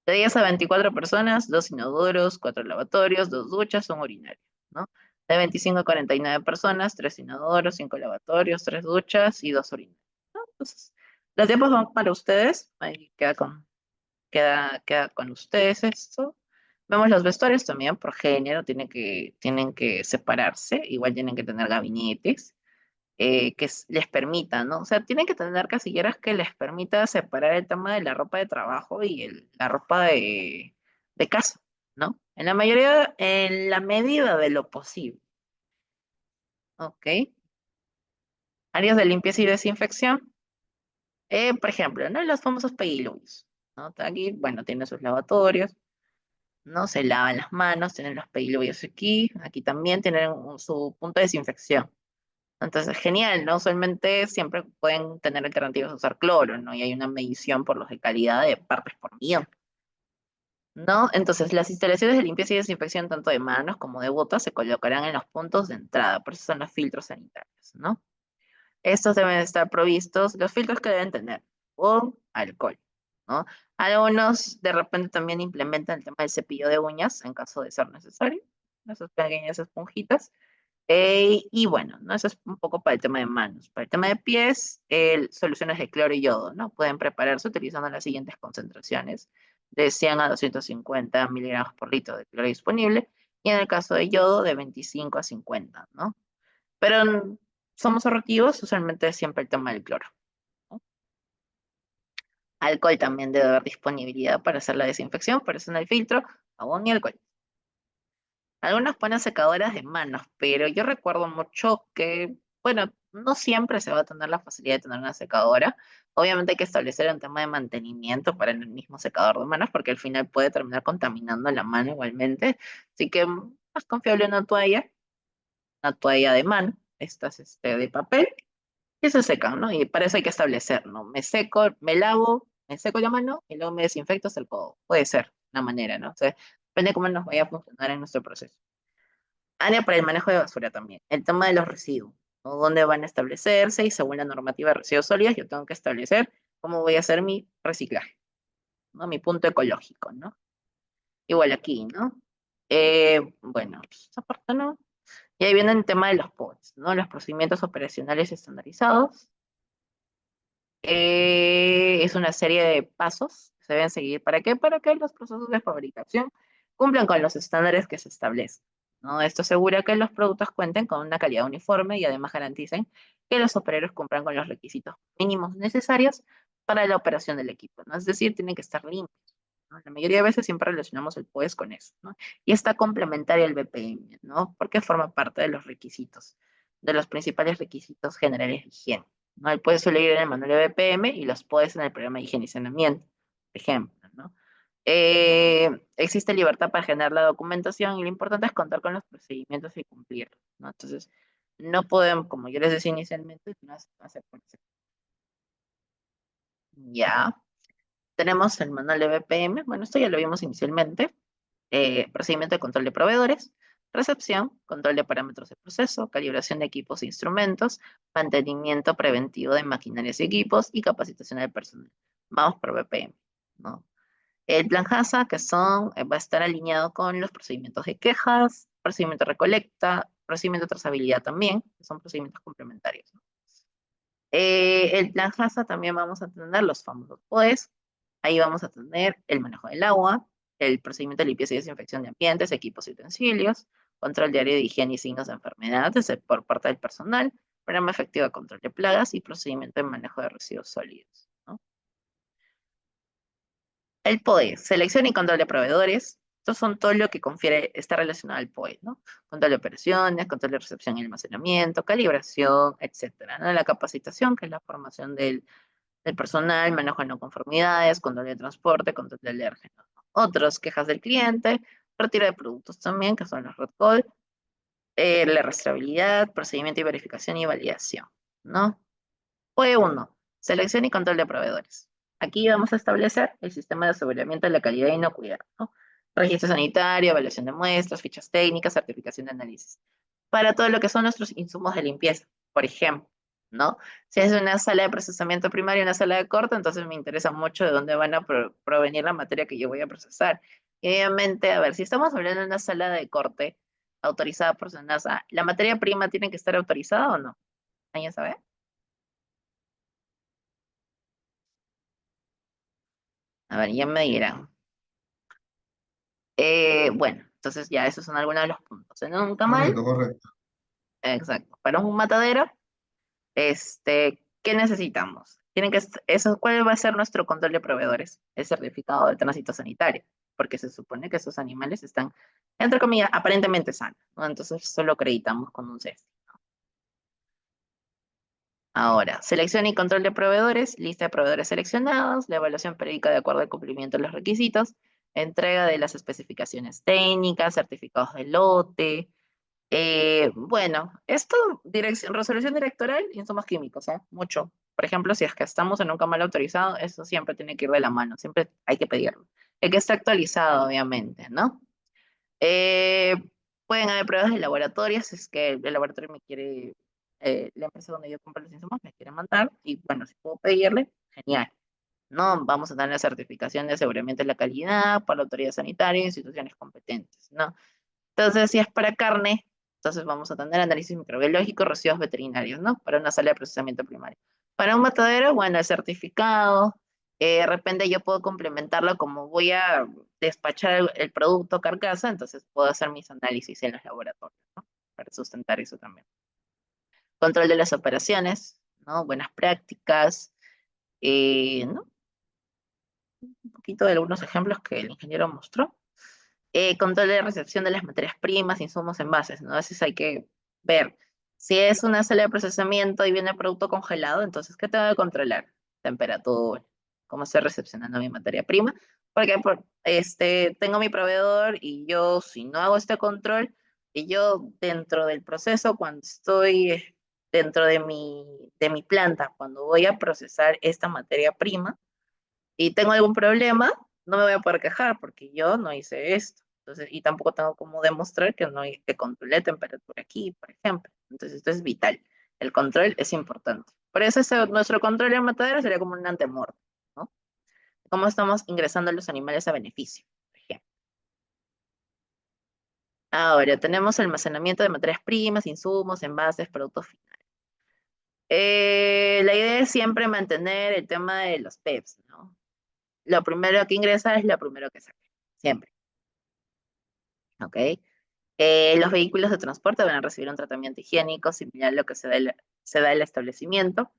De 10 a 24 personas, 2 inodoros, 4 lavatorios, 2 duchas, un urinario, ¿no? De 25 a 49 personas, 3 inodoros, 5 lavatorios, 3 duchas y 2 urinarios, ¿no? Entonces, los tiempos van para ustedes, ahí queda con ustedes esto. Vemos los vestuarios también por género, tienen que separarse, igual tienen que tener gabinetes les permita, ¿no? O sea, tienen que tener casilleras que les permita separar el tema de la ropa de trabajo y la ropa de casa, ¿no? En la medida de lo posible, ¿ok? Áreas de limpieza y desinfección, por ejemplo, ¿no? Los famosos pegiluvios, ¿no? Aquí, bueno, tienen sus lavatorios, ¿no? Se lavan las manos, tienen los pegiluvios aquí también tienen su punto de desinfección. Entonces, genial, ¿no? Usualmente siempre pueden tener alternativas a usar cloro, ¿no? Y hay una medición por los de calidad de partes por millón, ¿no? Entonces, las instalaciones de limpieza y desinfección tanto de manos como de botas se colocarán en los puntos de entrada, por eso son los filtros sanitarios, ¿no? Estos deben estar provistos, los filtros que deben tener, con alcohol, ¿no? Algunos de repente también implementan el tema del cepillo de uñas en caso de ser necesario, esas pequeñas esponjitas. Y bueno, ¿no? Eso es un poco para el tema de manos. Para el tema de pies, soluciones de cloro y yodo, ¿no? Pueden prepararse utilizando las siguientes concentraciones, de 100 a 250 miligramos por litro de cloro disponible, y en el caso de yodo, de 25 a 50, ¿no? Pero somos ahorrativos, usualmente es siempre el tema del cloro, ¿no? Alcohol también debe haber disponibilidad para hacer la desinfección, por eso en el filtro, jabón y alcohol. Algunas ponen secadoras de manos, pero yo recuerdo mucho que, bueno, no siempre se va a tener la facilidad de tener una secadora. Obviamente hay que establecer un tema de mantenimiento para el mismo secador de manos, porque al final puede terminar contaminando la mano igualmente. Así que más confiable una toalla de mano, estas de papel, y se secan, ¿no? Y para eso hay que establecer, ¿no? Me seco, me lavo, me seco la mano y luego me desinfecto hasta el codo. Puede ser una manera, ¿no? O sea, depende de cómo nos vaya a funcionar en nuestro proceso. Área para el manejo de basura también. El tema de los residuos, ¿no? ¿Dónde van a establecerse? Y según la normativa de residuos sólidos, yo tengo que establecer cómo voy a hacer mi reciclaje, ¿no? Mi punto ecológico, ¿no? Igual aquí, ¿no? Bueno, esa parte no. Y ahí viene el tema de los POEs, ¿no? Los procedimientos operacionales estandarizados. Es una serie de pasos que se deben seguir. ¿Para qué? Para que los procesos de fabricación cumplan con los estándares que se establecen, ¿no? Esto asegura que los productos cuenten con una calidad uniforme y además garanticen que los operarios cumplan con los requisitos mínimos necesarios para la operación del equipo, ¿no? Es decir, tienen que estar limpios, ¿no? La mayoría de veces siempre relacionamos el POES con eso, ¿no? Y está complementaria al BPM, ¿no? Porque forma parte de los requisitos, de los principales requisitos generales de higiene, ¿no? El POES suele ir en el manual de BPM y los POES en el programa de higiene y saneamiento, por ejemplo, ¿no? Existe libertad para generar la documentación y lo importante es contar con los procedimientos y cumplirlos, ¿no? Entonces, no podemos, como yo les decía inicialmente, no hacer por hacer. Ya, tenemos el manual de BPM, bueno, esto ya lo vimos inicialmente, procedimiento de control de proveedores, recepción, control de parámetros de proceso, calibración de equipos e instrumentos, mantenimiento preventivo de maquinarias y equipos y capacitación del personal. Vamos por BPM, ¿no? El plan HASA, que va a estar alineado con los procedimientos de quejas, procedimiento de recolecta, procedimiento de trazabilidad también, que son procedimientos complementarios, ¿no? El plan HASA también vamos a tener los famosos POEs, ahí vamos a tener el manejo del agua, el procedimiento de limpieza y desinfección de ambientes, equipos y utensilios, control diario de higiene y signos de enfermedades por parte del personal, programa efectivo de control de plagas y procedimiento de manejo de residuos sólidos, ¿no? El POE, selección y control de proveedores. Estos son todo lo que confiere, está relacionado al POE, ¿no? Control de operaciones, control de recepción y almacenamiento, calibración, etcétera, ¿no? La capacitación, que es la formación del personal, manejo de no conformidades, control de transporte, control de alérgenos, ¿no? Otros, quejas del cliente, retiro de productos también, que son los red call, la rastreabilidad, procedimiento y verificación y validación, ¿no? POE 1, selección y control de proveedores. Aquí vamos a establecer el sistema de aseguramiento de la calidad y inocuidad, ¿no? Registro sanitario, evaluación de muestras, fichas técnicas, certificación de análisis. Para todo lo que son nuestros insumos de limpieza, por ejemplo, ¿no? Si es una sala de procesamiento primario, una sala de corte, entonces me interesa mucho de dónde van a provenir la materia que yo voy a procesar. Y obviamente, a ver, si estamos hablando de una sala de corte autorizada por SENASA, ¿la materia prima tiene que estar autorizada o no? ¿Alguien sabe? A ver, ya me dirán. Bueno, entonces ya esos son algunos de los puntos. En un tamal, Correcto, correcto. exacto. Para un matadero, ¿qué necesitamos? ¿Cuál va a ser nuestro control de proveedores? El certificado de tránsito sanitario, porque se supone que esos animales están, entre comillas, aparentemente sanos, ¿no? Entonces solo acreditamos con un CES. Ahora, selección y control de proveedores, lista de proveedores seleccionados, la evaluación periódica de acuerdo al cumplimiento de los requisitos, entrega de las especificaciones técnicas, certificados de lote. Bueno, esto, resolución directoral, insumos químicos, ¿eh? Mucho. Por ejemplo, si es que estamos en un canal autorizado, eso siempre tiene que ir de la mano, siempre hay que pedirlo. El que está actualizado, obviamente, ¿no? Eh, Pueden haber pruebas de laboratorio, si es que el laboratorio me quiere, la empresa donde yo compro los insumos me quiere mandar, y bueno, si puedo pedirle, genial. ¿No? Vamos a dar la certificación de aseguramiento de la calidad por la autoridad sanitaria e instituciones competentes, ¿no? Entonces, si es para carne, Entonces vamos a tener análisis microbiológico, residuos veterinarios, ¿no? Para una sala de procesamiento primario. Para un matadero, bueno, el certificado, de repente yo puedo complementarlo como voy a despachar el producto carcasa, entonces puedo hacer mis análisis en los laboratorios, ¿no? Para sustentar eso también. Control de las operaciones, ¿no? Buenas prácticas, ¿no? Un poquito de algunos ejemplos que el ingeniero mostró. Control de recepción de las materias primas, insumos, envases, ¿no? A veces hay que ver. Si es una sala de procesamiento y viene el producto congelado, entonces, ¿qué tengo que controlar? Temperatura, cómo estoy recepcionando mi materia prima, porque tengo mi proveedor y yo, si no hago este control, y yo dentro del proceso, cuando estoy dentro de mi planta, cuando voy a procesar esta materia prima, y tengo algún problema, no me voy a poder quejar porque yo no hice esto. Entonces, y tampoco tengo cómo demostrar que no que controlé temperatura aquí, por ejemplo. Entonces, esto es vital. El control es importante. Por eso nuestro control en matadero sería como un antemortem, ¿no? Cómo estamos ingresando a los animales a beneficio, por ejemplo. Ahora, tenemos almacenamiento de materias primas, insumos, envases, productos finales. La idea es siempre mantener el tema de los PEPs, ¿no? Lo primero que ingresa es lo primero que sale, siempre. ¿Ok? Los vehículos de transporte van a recibir un tratamiento higiénico similar a lo que se da en el establecimiento.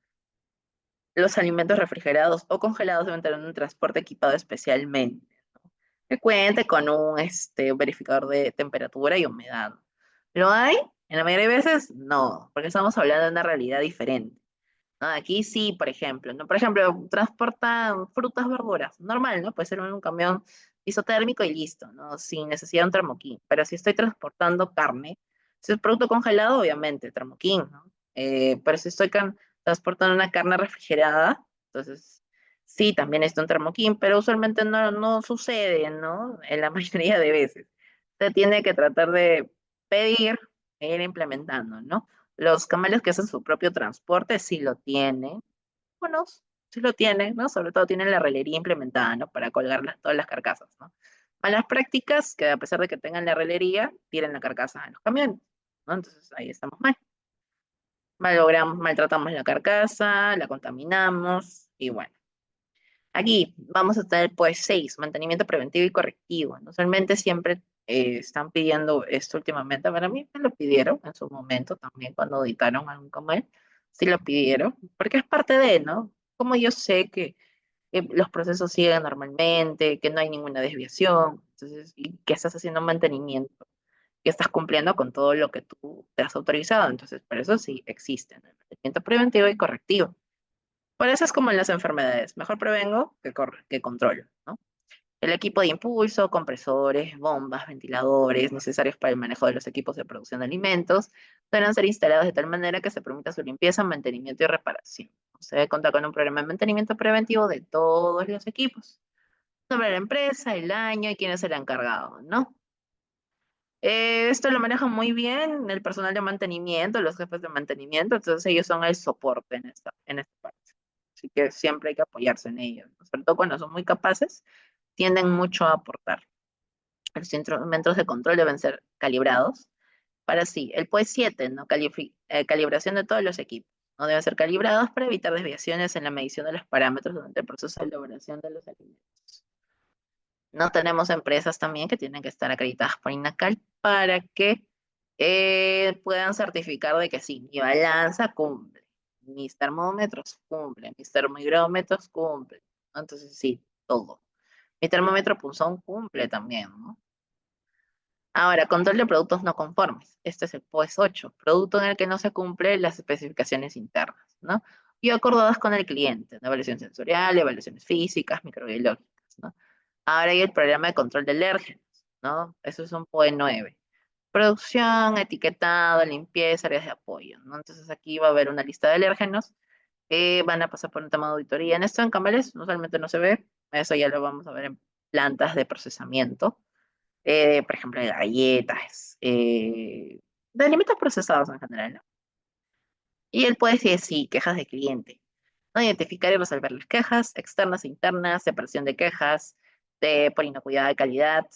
Los alimentos refrigerados o congelados deben tener un transporte equipado especialmente, ¿no? Que cuente con un verificador de temperatura y humedad. ¿Lo hay? En la mayoría de veces, no, porque estamos hablando de una realidad diferente. ¿No? Aquí sí, por ejemplo, ¿no? Por ejemplo, transportan frutas, verduras, normal, ¿no? Puede ser un camión isotérmico y listo, ¿no? Sin necesidad de un termoquín. Pero si estoy transportando carne, si es producto congelado, obviamente, termoquín, ¿no? Pero si estoy transportando una carne refrigerada, entonces sí, también está un termoquín, pero usualmente no sucede, ¿no? En la mayoría de veces. Se tiene que tratar de pedir e ir implementando, ¿no? Los camiones que hacen su propio transporte sí lo tienen. Algunos sí lo tienen, ¿no? Sobre todo tienen la relería implementada, ¿no? Para colgar todas las carcasas, ¿no? Malas prácticas que a pesar de que tengan la relería, tienen la carcasa en los camiones, ¿no? Entonces ahí estamos mal. Malogramos, maltratamos la carcasa, la contaminamos y bueno. Aquí vamos a tener pues 6, mantenimiento preventivo y correctivo. ¿No? Usualmente siempre están pidiendo esto últimamente. Para mí me lo pidieron en su momento también cuando auditaron algún comer. Sí lo pidieron, porque es parte de, ¿no? Como yo sé que los procesos siguen normalmente, que no hay ninguna desviación, entonces, y que estás haciendo mantenimiento, que estás cumpliendo con todo lo que tú te has autorizado. Entonces, por eso sí existen, ¿no? Mantenimiento preventivo y correctivo. Por eso es como en las enfermedades. Mejor prevengo que controlo, ¿no? El equipo de impulso, compresores, bombas, ventiladores necesarios para el manejo de los equipos de producción de alimentos deben ser instalados de tal manera que se permita su limpieza, mantenimiento y reparación. Se debe contar con un programa de mantenimiento preventivo de todos los equipos. Nombre de la empresa, el año y quién es el encargado, ¿no? Esto lo maneja muy bien el personal de mantenimiento, los jefes de mantenimiento, entonces ellos son el soporte en esta parte. Así que siempre hay que apoyarse en ellos, ¿no? Sobre todo cuando son muy capaces, tienden mucho a aportar. Los instrumentos de control deben ser calibrados para sí. El POE 7, ¿no? Calibración de todos los equipos. No deben ser calibrados para evitar desviaciones en la medición de los parámetros durante el proceso de elaboración de los alimentos. No tenemos empresas también que tienen que estar acreditadas por INACAL para que puedan certificar de que sí, mi balanza cumple, mis termómetros cumplen, mis termohigrómetros cumplen, ¿no? Entonces sí, todo. Mi termómetro punzón cumple también, ¿no? Ahora, control de productos no conformes. Este es el POES 8, producto en el que no se cumplen las especificaciones internas, ¿no? Y acordadas con el cliente, ¿no? Evaluación sensorial, evaluaciones físicas, microbiológicas, ¿no? Ahora hay el programa de control de alérgenos, ¿no? Eso es un POE 9. Producción, etiquetado, limpieza, áreas de apoyo, ¿no? Entonces aquí va a haber una lista de alérgenos que van a pasar por un tema de auditoría. En esto en Camales usualmente no se ve, eso ya lo vamos a ver en plantas de procesamiento, por ejemplo, de galletas, de alimentos procesados en general, ¿no? Y él puede decir, sí, quejas de cliente, ¿no? Identificar y resolver las quejas, externas e internas, separación de quejas, por inocuidad de calidad,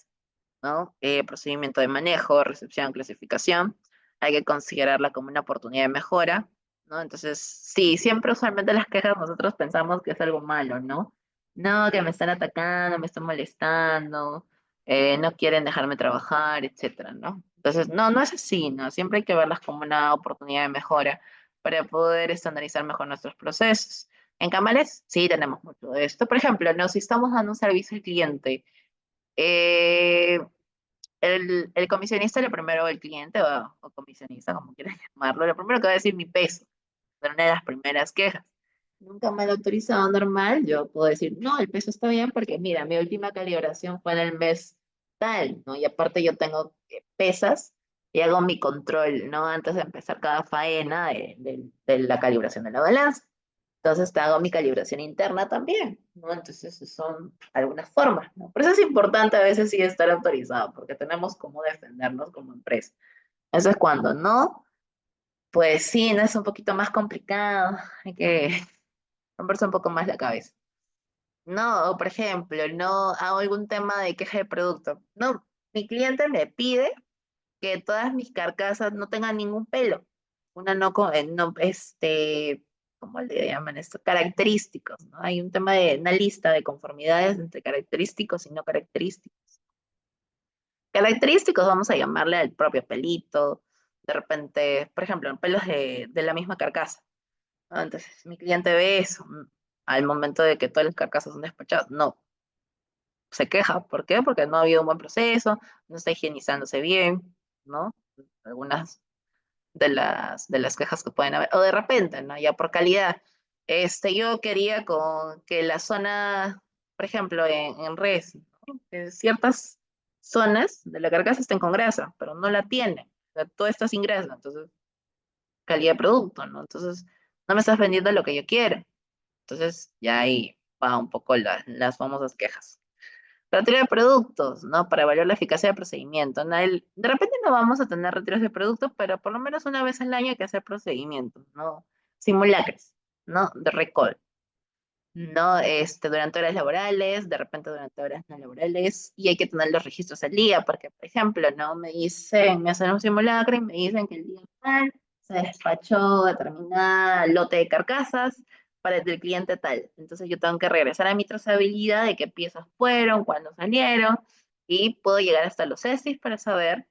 ¿no? Procedimiento de manejo, recepción, clasificación. hay que considerarla como una oportunidad de mejora, ¿no? Entonces, sí, siempre usualmente las quejas nosotros pensamos que es algo malo, ¿no? No, que me están atacando, me están molestando, no quieren dejarme trabajar, etcétera, ¿no? Entonces, no, no es así, ¿no? Siempre hay que verlas como una oportunidad de mejora para poder estandarizar mejor nuestros procesos. En Camales, sí tenemos mucho de esto. Por ejemplo, ¿no? Si estamos dando un servicio al cliente, eh, el comisionista, lo primero, el cliente o comisionista, como quieras llamarlo, lo primero que va a decir mi peso, era una de las primeras quejas. Nunca me lo autorizado normal, yo puedo decir, no, el peso está bien porque mira, mi última calibración fue en el mes tal, ¿no? Y aparte yo tengo pesas y hago mi control, ¿no? Antes de empezar cada faena de la calibración de la balanza. Entonces te hago mi calibración interna también, ¿no? Entonces son algunas formas, ¿no? Por eso es importante a veces sí estar autorizado, porque tenemos cómo defendernos como empresa. Eso es cuando no, pues sí, no es un poquito más complicado, hay que romperse un poco más la cabeza. No, o por ejemplo, no hago algún tema de queja de producto. No, mi cliente me pide que todas mis carcasas no tengan ningún pelo. Una no, no ¿cómo le llaman esto? Característicos, ¿no? Hay un tema de una lista de conformidades entre característicos y no característicos. Característicos vamos a llamarle al propio pelito, de repente, por ejemplo, pelos de la misma carcasa, ¿no? Entonces, mi cliente ve eso, al momento de que todas las carcasas son despachadas, no, se queja. ¿Por qué? Porque no ha habido un buen proceso, no está higienizándose bien, ¿no? Algunas de las quejas que pueden haber, o de repente, ¿no? Ya por calidad. Yo quería que la zona, por ejemplo, en res, ¿no? Que ciertas zonas de la carcasa estén con grasa, pero no la tienen. O sea, todo está sin grasa, entonces, calidad de producto, ¿no? Entonces, no me estás vendiendo lo que yo quiero. Entonces, ya ahí va un poco las famosas quejas. Retiro de productos, ¿no? Para evaluar la eficacia del procedimiento, ¿no? De repente no vamos a tener retiros de productos, pero por lo menos una vez al año hay que hacer procedimientos, ¿no? Simulacros, ¿no? De recall, ¿no? Durante horas laborales, de repente durante horas no laborales, y hay que tener los registros al día, porque, por ejemplo, ¿no? Me hacen un simulacro y me dicen que el día tal se despachó determinada lote de carcasas para el cliente tal. Entonces yo tengo que regresar a mi trazabilidad de qué piezas fueron, cuándo salieron, y puedo llegar hasta los CESIS para saber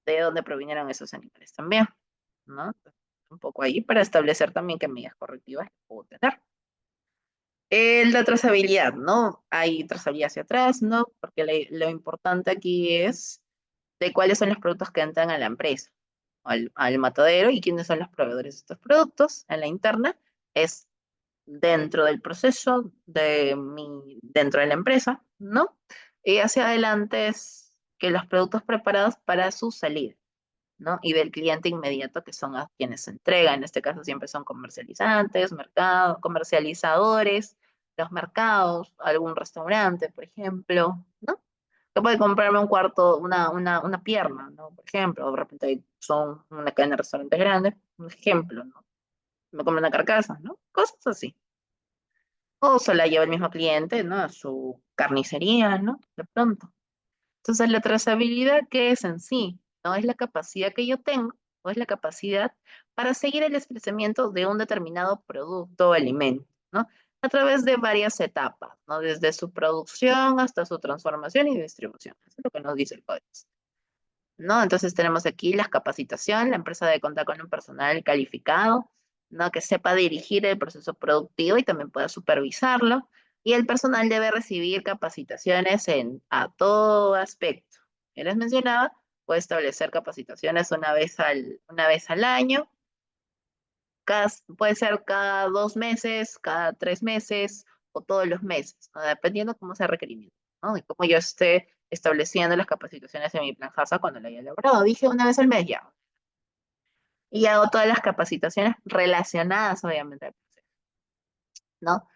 de dónde provinieron esos animales también, ¿no? Un poco ahí para establecer también qué medidas correctivas puedo tener. La trazabilidad, ¿no? Hay trazabilidad hacia atrás, ¿no? Porque lo importante aquí es de cuáles son los productos que entran a la empresa, al matadero y quiénes son los proveedores de estos productos. En la interna es dentro del proceso dentro de la empresa, ¿no? Y hacia adelante es que los productos preparados para su salida, ¿no? Y del cliente inmediato, que son a quienes se entregan. En este caso siempre son comercializantes, comercializadores, los mercados, algún restaurante, por ejemplo, ¿no? Que puede comprarme un cuarto, una pierna, ¿no? Por ejemplo, o de repente son una cadena de restaurantes grandes, un ejemplo, ¿no? Me compran una carcasa, ¿no? Cosas así. O se la lleva el mismo cliente, ¿no? A su carnicería, ¿no? De pronto. Entonces, la trazabilidad, ¿qué es en sí? No es la capacidad que yo tengo, o es la capacidad para seguir el desprendimiento de un determinado producto o alimento, ¿no? A través de varias etapas, ¿no? Desde su producción hasta su transformación y distribución. Eso es lo que nos dice el código, ¿no? Entonces tenemos aquí las capacitaciones, la empresa debe contar con un personal calificado, ¿no? Que sepa dirigir el proceso productivo y también pueda supervisarlo. Y el personal debe recibir capacitaciones a todo aspecto. Ya les mencionaba, puede establecer capacitaciones una vez al año, puede ser cada 2 meses, cada 3 meses o todos los meses, ¿no? Dependiendo cómo sea el requerimiento, ¿no? Y cómo yo esté estableciendo las capacitaciones en mi plan JASA cuando la haya elaborado. Dije una vez al mes ya. Y hago todas las capacitaciones relacionadas, obviamente, al proceso, ¿no?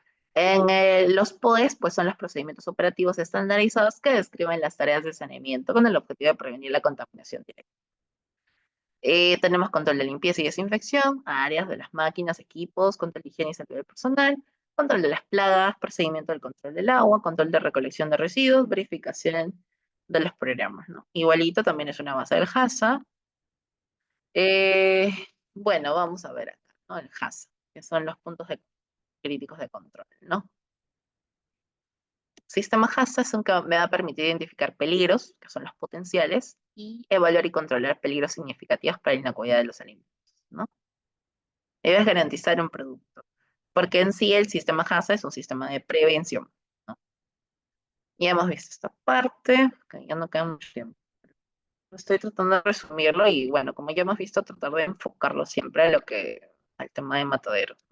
Los POEs, pues son los procedimientos operativos estandarizados que describen las tareas de saneamiento con el objetivo de prevenir la contaminación directa. Tenemos control de limpieza y desinfección, áreas de las máquinas, equipos, control de higiene y salud del personal, control de las plagas, procedimiento del control del agua, control de recolección de residuos, verificación de los programas, ¿no? Igualito también es una base del HASA, Eh, bueno, vamos a ver acá, ¿no? El HACCP, que son los críticos de control, ¿no? Sistema HACCP es un que me va a permitir identificar peligros, que son los potenciales, y evaluar y controlar peligros significativos para la inocuidad de los alimentos, ¿no? Debes garantizar un producto, porque en sí el sistema HACCP es un sistema de prevención, ¿no? Ya hemos visto esta parte, que ya no queda mucho tiempo. Estoy tratando de resumirlo y bueno, como ya hemos visto, tratar de enfocarlo siempre al tema de mataderos.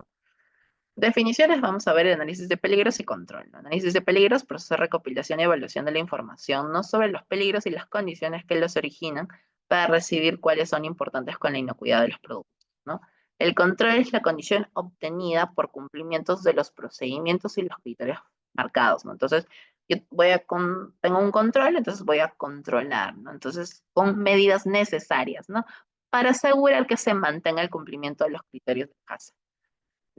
Definiciones, vamos a ver el análisis de peligros y control, ¿no? Análisis de peligros, proceso de recopilación y evaluación de la información, no sobre los peligros y las condiciones que los originan para recibir cuáles son importantes con la inocuidad de los productos, ¿no? El control es la condición obtenida por cumplimientos de los procedimientos y los criterios marcados, ¿no? Entonces, tengo un control, entonces voy a controlar, ¿no? Entonces, con medidas necesarias, ¿no? Para asegurar que se mantenga el cumplimiento de los criterios de casa.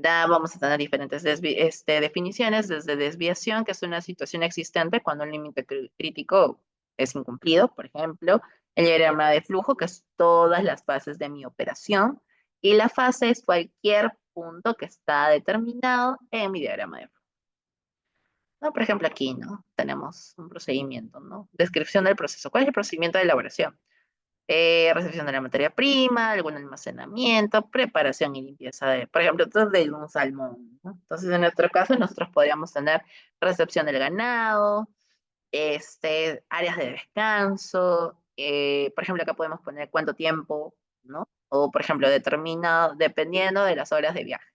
Vamos a tener diferentes definiciones, desde desviación, que es una situación existente cuando un límite crítico es incumplido, por ejemplo, el diagrama de flujo, que es todas las fases de mi operación, y la fase es cualquier punto que está determinado en mi diagrama de flujo. ¿No? Por ejemplo, aquí, ¿no? Tenemos un procedimiento, ¿no? Descripción del proceso. ¿Cuál es el procedimiento de elaboración? Recepción de la materia prima, algún almacenamiento, preparación y limpieza por ejemplo, de un salmón, ¿no? Entonces, en nuestro caso, nosotros podríamos tener recepción del ganado, áreas de descanso, por ejemplo, acá podemos poner cuánto tiempo, ¿no? O, por ejemplo, determinado, dependiendo de las horas de viaje,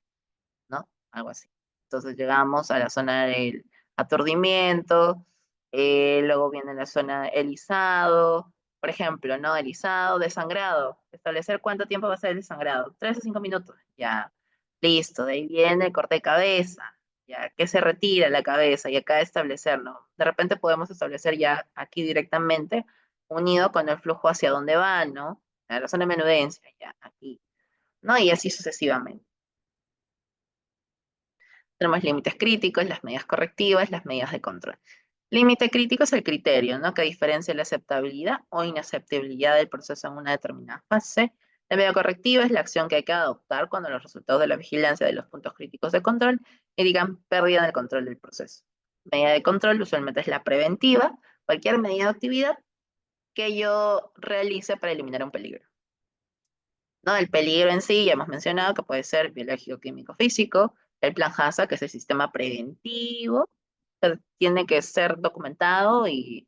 ¿no? Algo así. Entonces llegamos a la zona del aturdimiento, luego viene la zona el izado, por ejemplo, ¿no? El izado, desangrado, establecer cuánto tiempo va a ser el desangrado, 3 a 5 minutos, ya, listo, de ahí viene el corte de cabeza, ya, que se retira la cabeza y acá establecer, ¿no? De repente podemos establecer ya aquí directamente, unido con el flujo hacia dónde va, ¿no? A la zona de menudencia, ya, aquí, ¿no? Y así sucesivamente. Tenemos límites críticos, las medidas correctivas, las medidas de control. Límite crítico es el criterio, ¿no? Que diferencia la aceptabilidad o inaceptabilidad del proceso en una determinada fase. La medida correctiva es la acción que hay que adoptar cuando los resultados de la vigilancia de los puntos críticos de control indican pérdida del control del proceso. Medida de control usualmente es la preventiva, cualquier medida o actividad que yo realice para eliminar un peligro. ¿No? El peligro en sí, ya hemos mencionado que puede ser biológico, químico, físico. El plan HACCP, que es el sistema preventivo, tiene que ser documentado y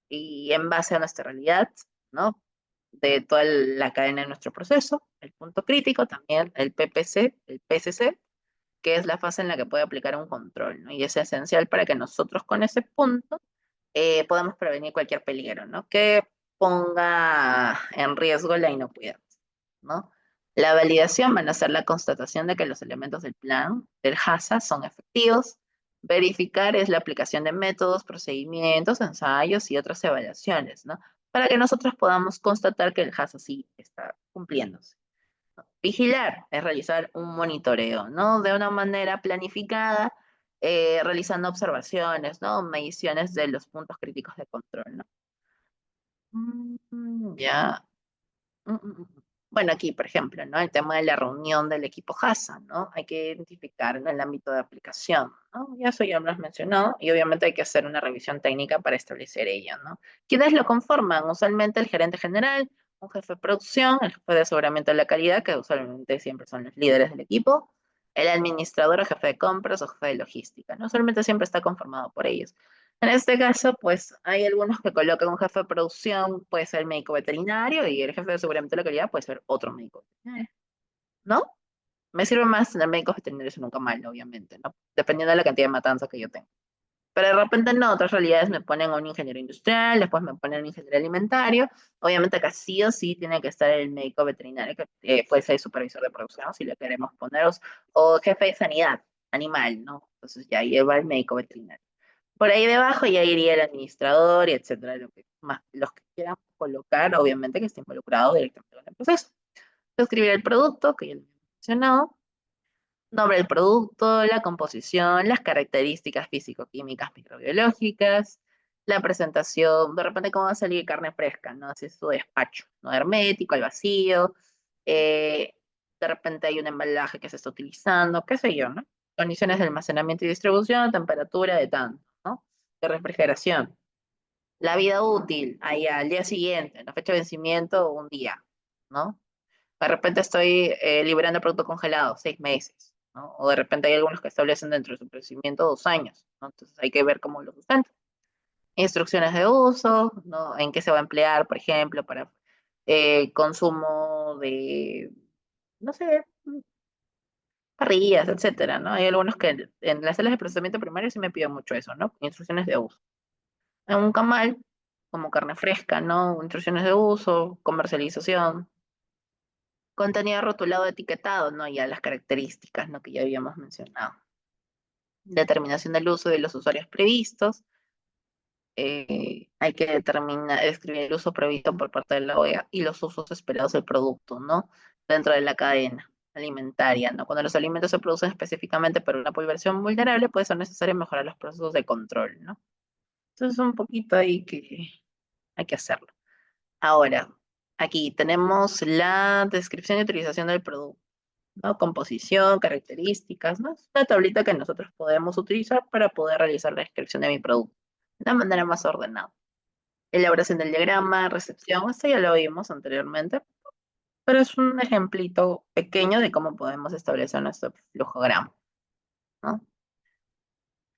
en base a nuestra realidad, ¿no? De toda la cadena de nuestro proceso. El punto crítico también, el PPC, el PCC, que es la fase en la que puede aplicar un control, ¿no? Y es esencial para que nosotros con ese punto podamos prevenir cualquier peligro, ¿no? Que ponga en riesgo la inocuidad, ¿no? La validación van a ser la constatación de que los elementos del plan del HACCP son efectivos. Verificar es la aplicación de métodos, procedimientos, ensayos y otras evaluaciones, ¿no? Para que nosotros podamos constatar que el HACCP sí está cumpliéndose. Vigilar es realizar un monitoreo, ¿no? De una manera planificada, realizando observaciones, ¿no? Mediciones de los puntos críticos de control, ¿no? Ya. Bueno, aquí, por ejemplo, ¿no? El tema de la reunión del equipo HACCP, ¿no? Hay que identificar en el ámbito de aplicación, ¿no? Ya eso ya lo has mencionado, y obviamente hay que hacer una revisión técnica para establecer ello, ¿no? ¿Quiénes lo conforman? Usualmente el gerente general, un jefe de producción, el jefe de aseguramiento de la calidad, que usualmente siempre son los líderes del equipo, el administrador o jefe de compras o jefe de logística, ¿no? Usualmente siempre está conformado por ellos. En este caso, pues hay algunos que colocan un jefe de producción, puede ser el médico veterinario, y el jefe de aseguramiento de la calidad puede ser otro médico veterinario, ¿no? Me sirve más tener médicos veterinarios nunca mal, obviamente, ¿no? Dependiendo de la cantidad de matanzas que yo tenga. Pero de repente no, otras realidades me ponen a un ingeniero industrial, después me ponen a un ingeniero alimentario. Obviamente acá sí o sí tiene que estar el médico veterinario, que puede ser supervisor de producción, si le queremos poner, o jefe de sanidad animal, ¿no? Entonces ya lleva el médico veterinario. Por ahí debajo ya iría el administrador y etcétera, los que quieran colocar, obviamente que esté involucrado directamente en el proceso. Escribir el producto, que ya lo he mencionado, nombre del producto, la composición, las características físico-químicas, microbiológicas, la presentación, de repente cómo va a salir carne fresca, ¿no? Si es su despacho, ¿no? Hermético, al vacío, eh, de repente hay un embalaje que se está utilizando, qué sé yo, ¿no? Condiciones de almacenamiento y distribución, temperatura de tanto, ¿no? De refrigeración. La vida útil, ahí al día siguiente, la fecha de vencimiento, un día, ¿no? De repente estoy liberando producto congelado, 6 meses, ¿no? O de repente hay algunos que establecen dentro de su procedimiento 2 años, ¿no? Entonces hay que ver cómo lo sustentan. Instrucciones de uso, ¿no? En qué se va a emplear, por ejemplo, para consumo de, no sé, parrillas, etcétera, ¿no? Hay algunos que en las salas de procesamiento primario sí me piden mucho eso, ¿no? Instrucciones de uso. En un camal, como carne fresca, ¿no? Instrucciones de uso, comercialización, contenido rotulado, etiquetado, ¿no? Ya las características, ¿no? Que ya habíamos mencionado. Determinación del uso de los usuarios previstos. Hay que determinar, escribir el uso previsto por parte de la OEA y los usos esperados del producto, ¿no? Dentro de la cadena alimentaria, ¿no? Cuando los alimentos se producen específicamente para una población vulnerable, puede ser necesario mejorar los procesos de control, ¿no? Entonces, un poquito ahí que hay que hacerlo. Ahora, aquí tenemos la descripción y utilización del producto, ¿no? Composición, características, ¿no? Es una tablita que nosotros podemos utilizar para poder realizar la descripción de mi producto de una manera más ordenada. Elaboración del diagrama, recepción, esto ya lo vimos anteriormente, pero es un ejemplito pequeño de cómo podemos establecer nuestro flujograma, ¿no?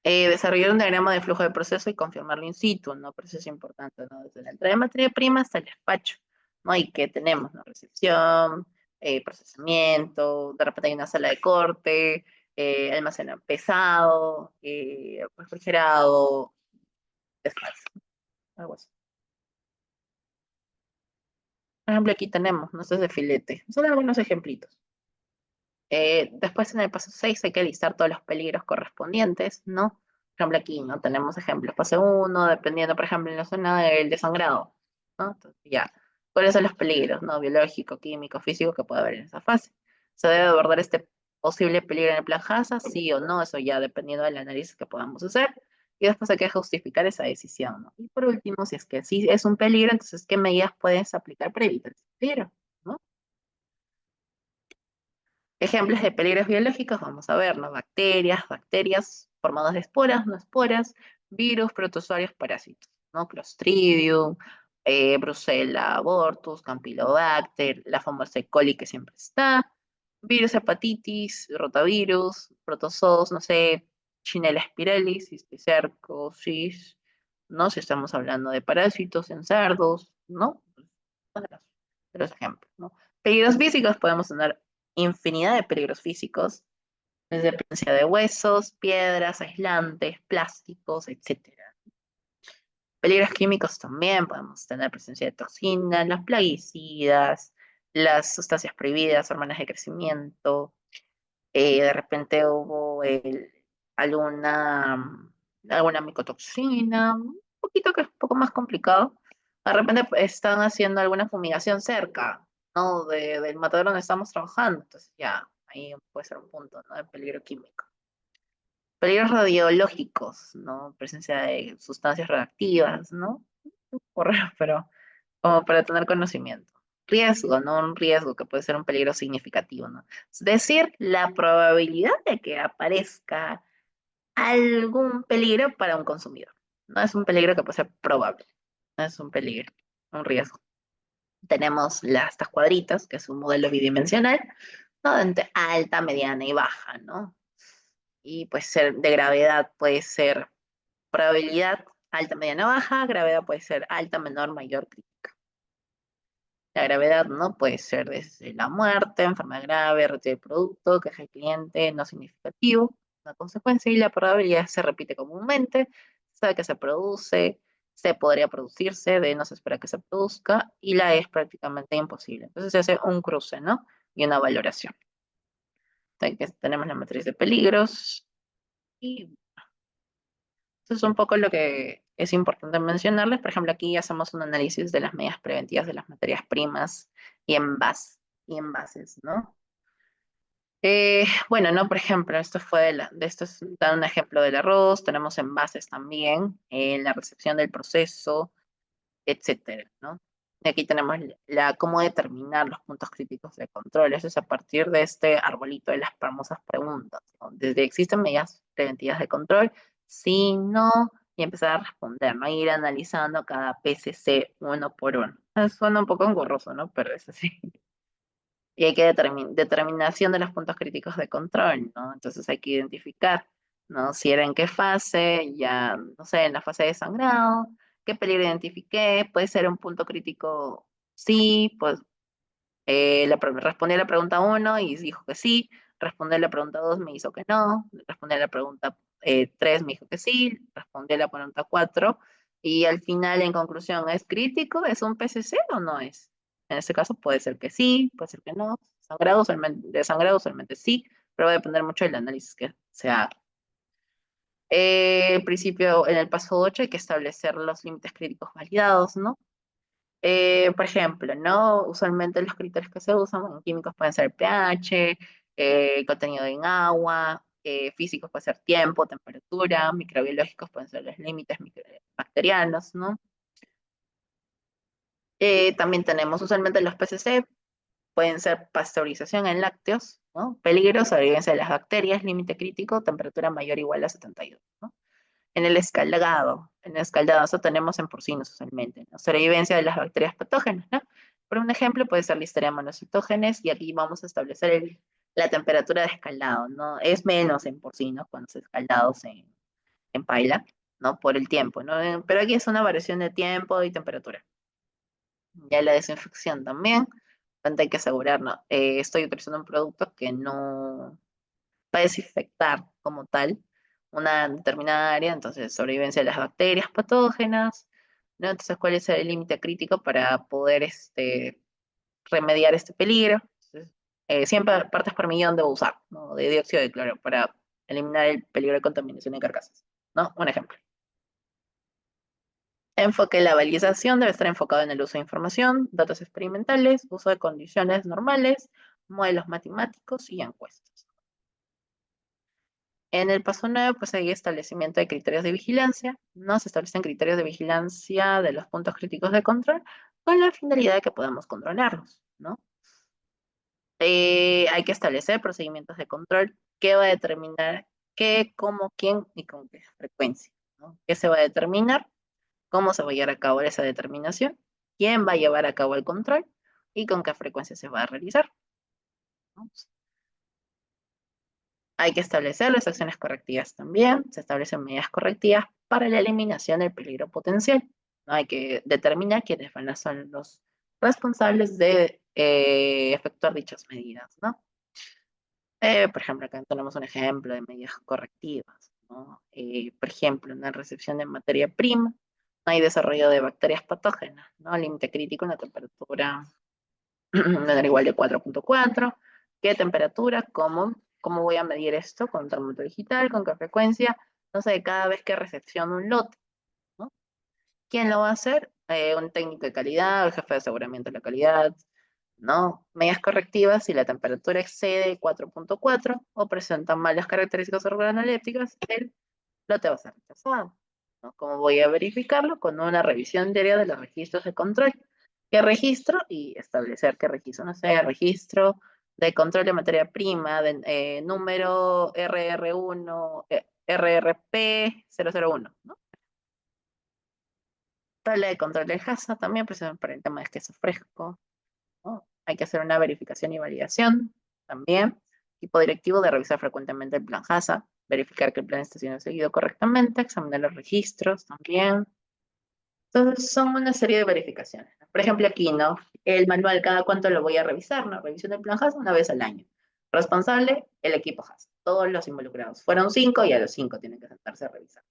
Desarrollar un diagrama de flujo de proceso y confirmarlo in situ, ¿no? Por eso es importante, ¿no? Desde la entrada de materia prima hasta el despacho, ¿no? Y que tenemos, ¿no? Recepción, procesamiento, de repente hay una sala de corte, almacén pesado, refrigerado, despacho, algo así. Por ejemplo, aquí tenemos, ¿no? Esto es de filete. Son algunos ejemplitos. Después en el paso 6 hay que listar todos los peligros correspondientes, ¿no? Por ejemplo, aquí no tenemos ejemplos. Paso uno, dependiendo, por ejemplo, en la zona del desangrado, ¿no? Entonces, ya, ¿cuáles son los peligros, no? Biológico, químico, físico que puede haber en esa fase? ¿Se debe abordar este posible peligro en el plan HACCP? Sí o no, eso ya dependiendo del análisis que podamos hacer. Y después hay que justificar esa decisión, ¿no? Y por último, si es que sí es un peligro, entonces, ¿qué medidas puedes aplicar para evitar ese peligro? ¿No? Ejemplos de peligros biológicos, vamos a ver, ¿no? Bacterias formadas de esporas, no esporas, virus, protozoarios, parásitos, ¿no? Clostridium, Brucella abortus, Campylobacter, la famosa E. coli que siempre está, virus hepatitis, rotavirus, protozoos, no sé, Chinella spiralis, cisticercosis, ¿no? Si estamos hablando de parásitos en cerdos, ¿no? De los ejemplos, ¿no? Peligros físicos, podemos tener infinidad de peligros físicos, desde presencia de huesos, piedras, aislantes, plásticos, etcétera. Peligros químicos también, podemos tener presencia de toxinas, las plaguicidas, las sustancias prohibidas, hormonas de crecimiento, de repente hubo alguna, alguna micotoxina, un poquito que es un poco más complicado. De repente pues, están haciendo alguna fumigación cerca, ¿no? Del matadero donde estamos trabajando. Entonces ya, ahí puede ser un punto, ¿no? De peligro químico. Peligros radiológicos, ¿no? Presencia de sustancias radioactivas, ¿no? Correcto, pero como para tener conocimiento. Riesgo, ¿no? Un riesgo que puede ser un peligro significativo, ¿no? Es decir, la probabilidad de que aparezca algún peligro para un consumidor. No es un peligro que puede ser probable, no es un peligro, un riesgo. Tenemos estas cuadritas, que es un modelo bidimensional, ¿no? Entre alta, mediana y baja, ¿no? Y puede ser de gravedad, puede ser probabilidad alta, mediana, baja, gravedad puede ser alta, menor, mayor, crítica. La gravedad, ¿no? Puede ser desde la muerte, enfermedad grave, retiro del producto, queja del cliente, no significativo, una consecuencia, y la probabilidad se repite comúnmente, se sabe que se produce, se podría producirse, de no se espera que se produzca, y la es prácticamente imposible. Entonces se hace un cruce, ¿no? Y una valoración. Entonces, tenemos la matriz de peligros, y eso es un poco lo que es importante mencionarles. Por ejemplo, aquí hacemos un análisis de las medidas preventivas de las materias primas y envases, ¿no? Bueno, ¿no? Por ejemplo, esto fue de esto es da un ejemplo del arroz, tenemos envases también, la recepción del proceso, etcétera, ¿no? Y aquí tenemos cómo determinar los puntos críticos de control. Eso es a partir de este arbolito de las famosas preguntas, ¿no? Desde existen medidas preventivas de control, sí, no, y empezar a responder, ¿no? Ir analizando cada PCC uno por uno. Suena un poco engorroso, ¿no? Pero es así. Y hay que determinación de los puntos críticos de control, ¿no? Entonces hay que identificar, ¿no? Si era en qué fase, ya, no sé, en la fase de sangrado, qué peligro identifiqué, puede ser un punto crítico, sí, pues respondí a la pregunta uno y dijo que sí, respondí a la pregunta 2 me hizo que no, respondí a la pregunta 3 me dijo que sí, respondí a la pregunta 4 y al final, en conclusión, ¿es crítico? ¿Es un PCC o no es? En este caso puede ser que sí, puede ser que no, de sangrado usualmente sí, pero va a depender mucho del análisis que se haga. En principio, en el paso 8 hay que establecer los límites críticos validados, ¿no? Por ejemplo, ¿no? Usualmente los criterios que se usan en químicos pueden ser pH, contenido en agua, físicos puede ser tiempo, temperatura, microbiológicos pueden ser los límites bacterianos, ¿no? También tenemos usualmente los PCC, pueden ser pasteurización en lácteos, ¿no? Peligro, sobrevivencia de las bacterias, límite crítico, temperatura mayor o igual a 72, ¿no? En el escaldado, eso tenemos en porcinos usualmente, ¿no? Sobrevivencia de las bacterias patógenas, ¿no? Por un ejemplo, puede ser Listeria monocytogenes y aquí vamos a establecer la temperatura de escaldado, ¿no? Es menos en porcinos cuando se escaldados en paila, ¿no? Por el tiempo, ¿no? Pero aquí es una variación de tiempo y temperatura. Ya la desinfección también, hay que asegurar, ¿no? Estoy utilizando un producto que no va a desinfectar como tal una determinada área, entonces sobrevivencia de las bacterias patógenas, ¿no? Entonces, ¿cuál es el límite crítico para poder remediar este peligro? Entonces, 100 partes por millón debo usar, ¿no? De dióxido de cloro para eliminar el peligro de contaminación de carcasas, ¿no? Un ejemplo. Enfoque la validación debe estar enfocado en el uso de información, datos experimentales, uso de condiciones normales, modelos matemáticos y encuestas. En el paso 9, pues hay establecimiento de criterios de vigilancia. No se establecen criterios de vigilancia de los puntos críticos de control con la finalidad de que podamos controlarlos, ¿no? Hay que establecer procedimientos de control que va a determinar qué, cómo, quién y con qué frecuencia, ¿no? ¿Qué se va a determinar? ¿Cómo se va a llevar a cabo esa determinación? ¿Quién va a llevar a cabo el control? ¿Y con qué frecuencia se va a realizar? ¿No? Hay que establecer las acciones correctivas también. Se establecen medidas correctivas para la eliminación del peligro potencial. ¿No? Hay que determinar quiénes van a ser los responsables de efectuar dichas medidas, ¿no? Por ejemplo, acá tenemos un ejemplo de medidas correctivas, ¿no? Por ejemplo, en la recepción de materia prima, no hay desarrollo de bacterias patógenas, ¿no? Límite crítico en la temperatura menor o igual de 4.4. ¿Qué temperatura? ¿Cómo voy a medir esto? Con termómetro digital, con qué frecuencia, no sé, cada vez que recepciono un lote, ¿no? ¿Quién lo va a hacer? Un técnico de calidad, el jefe de aseguramiento de la calidad, ¿no? Medidas correctivas si la temperatura excede 4.4 o presenta malas características organolépticas, el lote va a ser rechazado, ¿no? ¿Cómo voy a verificarlo? Con una revisión diaria de los registros de control. ¿Qué registro? Y establecer qué registro, no sé, registro de control de materia prima, de, número RR1, RRP 001, ¿no? Tabla de control del HACCP también, precisamente para el tema de queso fresco, ¿no? Hay que hacer una verificación y validación también. Tipo directivo de revisar frecuentemente el plan HACCP, verificar que el plan está siendo seguido correctamente, examinar los registros también. Entonces, son una serie de verificaciones. Por ejemplo, aquí, ¿no? El manual, ¿cada cuánto lo voy a revisar? ¿No? Revisión del plan HACCP una vez al año. Responsable, el equipo HACCP. Todos los involucrados. Fueron 5 y a los 5 tienen que sentarse a revisar.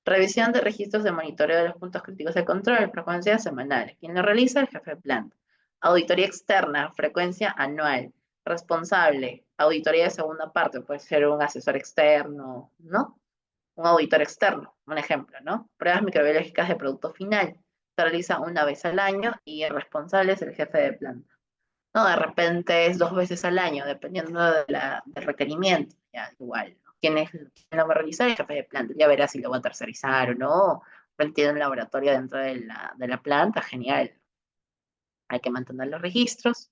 Revisión de registros de monitoreo de los puntos críticos de control, frecuencia semanal. ¿Quién lo realiza? El jefe de planta. Auditoría externa, frecuencia anual. Responsable, auditoría de segunda parte, puede ser un asesor externo, ¿no? Un auditor externo, un ejemplo, ¿no? Pruebas microbiológicas de producto final. Se realiza una vez al año y el responsable es el jefe de planta. No, de repente es 2 veces al año, dependiendo del requerimiento. Ya, igual, ¿no? ¿Quién lo va a realizar? El jefe de planta. Ya verá si lo va a tercerizar o no. Él tiene un laboratorio dentro de la planta, genial. Hay que mantener los registros,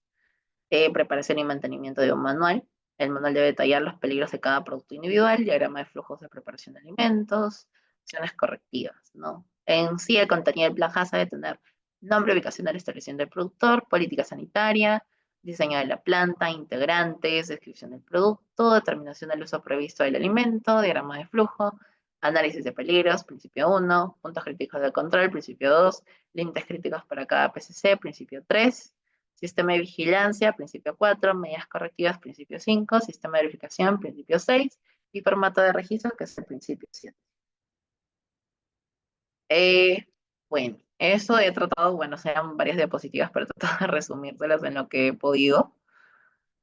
preparación y mantenimiento de un manual. El manual debe detallar los peligros de cada producto individual, diagrama de flujos de preparación de alimentos, acciones correctivas, ¿no? En sí, el contenido del plan HACCP debe tener nombre, ubicación del establecimiento del productor, política sanitaria, diseño de la planta, integrantes, descripción del producto, determinación del uso previsto del alimento, diagrama de flujo, análisis de peligros, principio 1, puntos críticos de control, principio 2, límites críticos para cada PCC, principio 3, sistema de vigilancia, principio 4, medidas correctivas, principio 5, sistema de verificación, principio 6, y formato de registro, que es el principio 7. Eh, bueno, eso he tratado, bueno, sean varias diapositivas, pero he tratado de resumírselas en lo que he podido.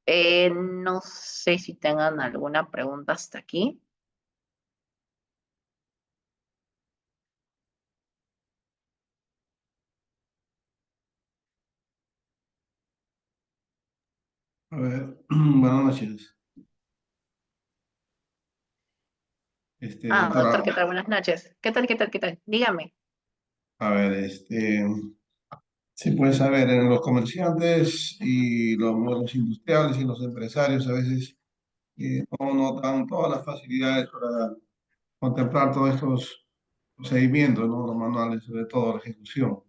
No sé si tengan alguna pregunta hasta aquí. A ver, buenas noches, Ah, doctor, ¿qué doctora. tal? Buenas noches. ¿Qué tal, qué tal, qué tal? Dígame. A ver, sí, puedes saber, en los comerciantes y los industriales y los empresarios a veces no dan todas las facilidades para contemplar todos estos procedimientos, ¿no? Los manuales, sobre todo la ejecución.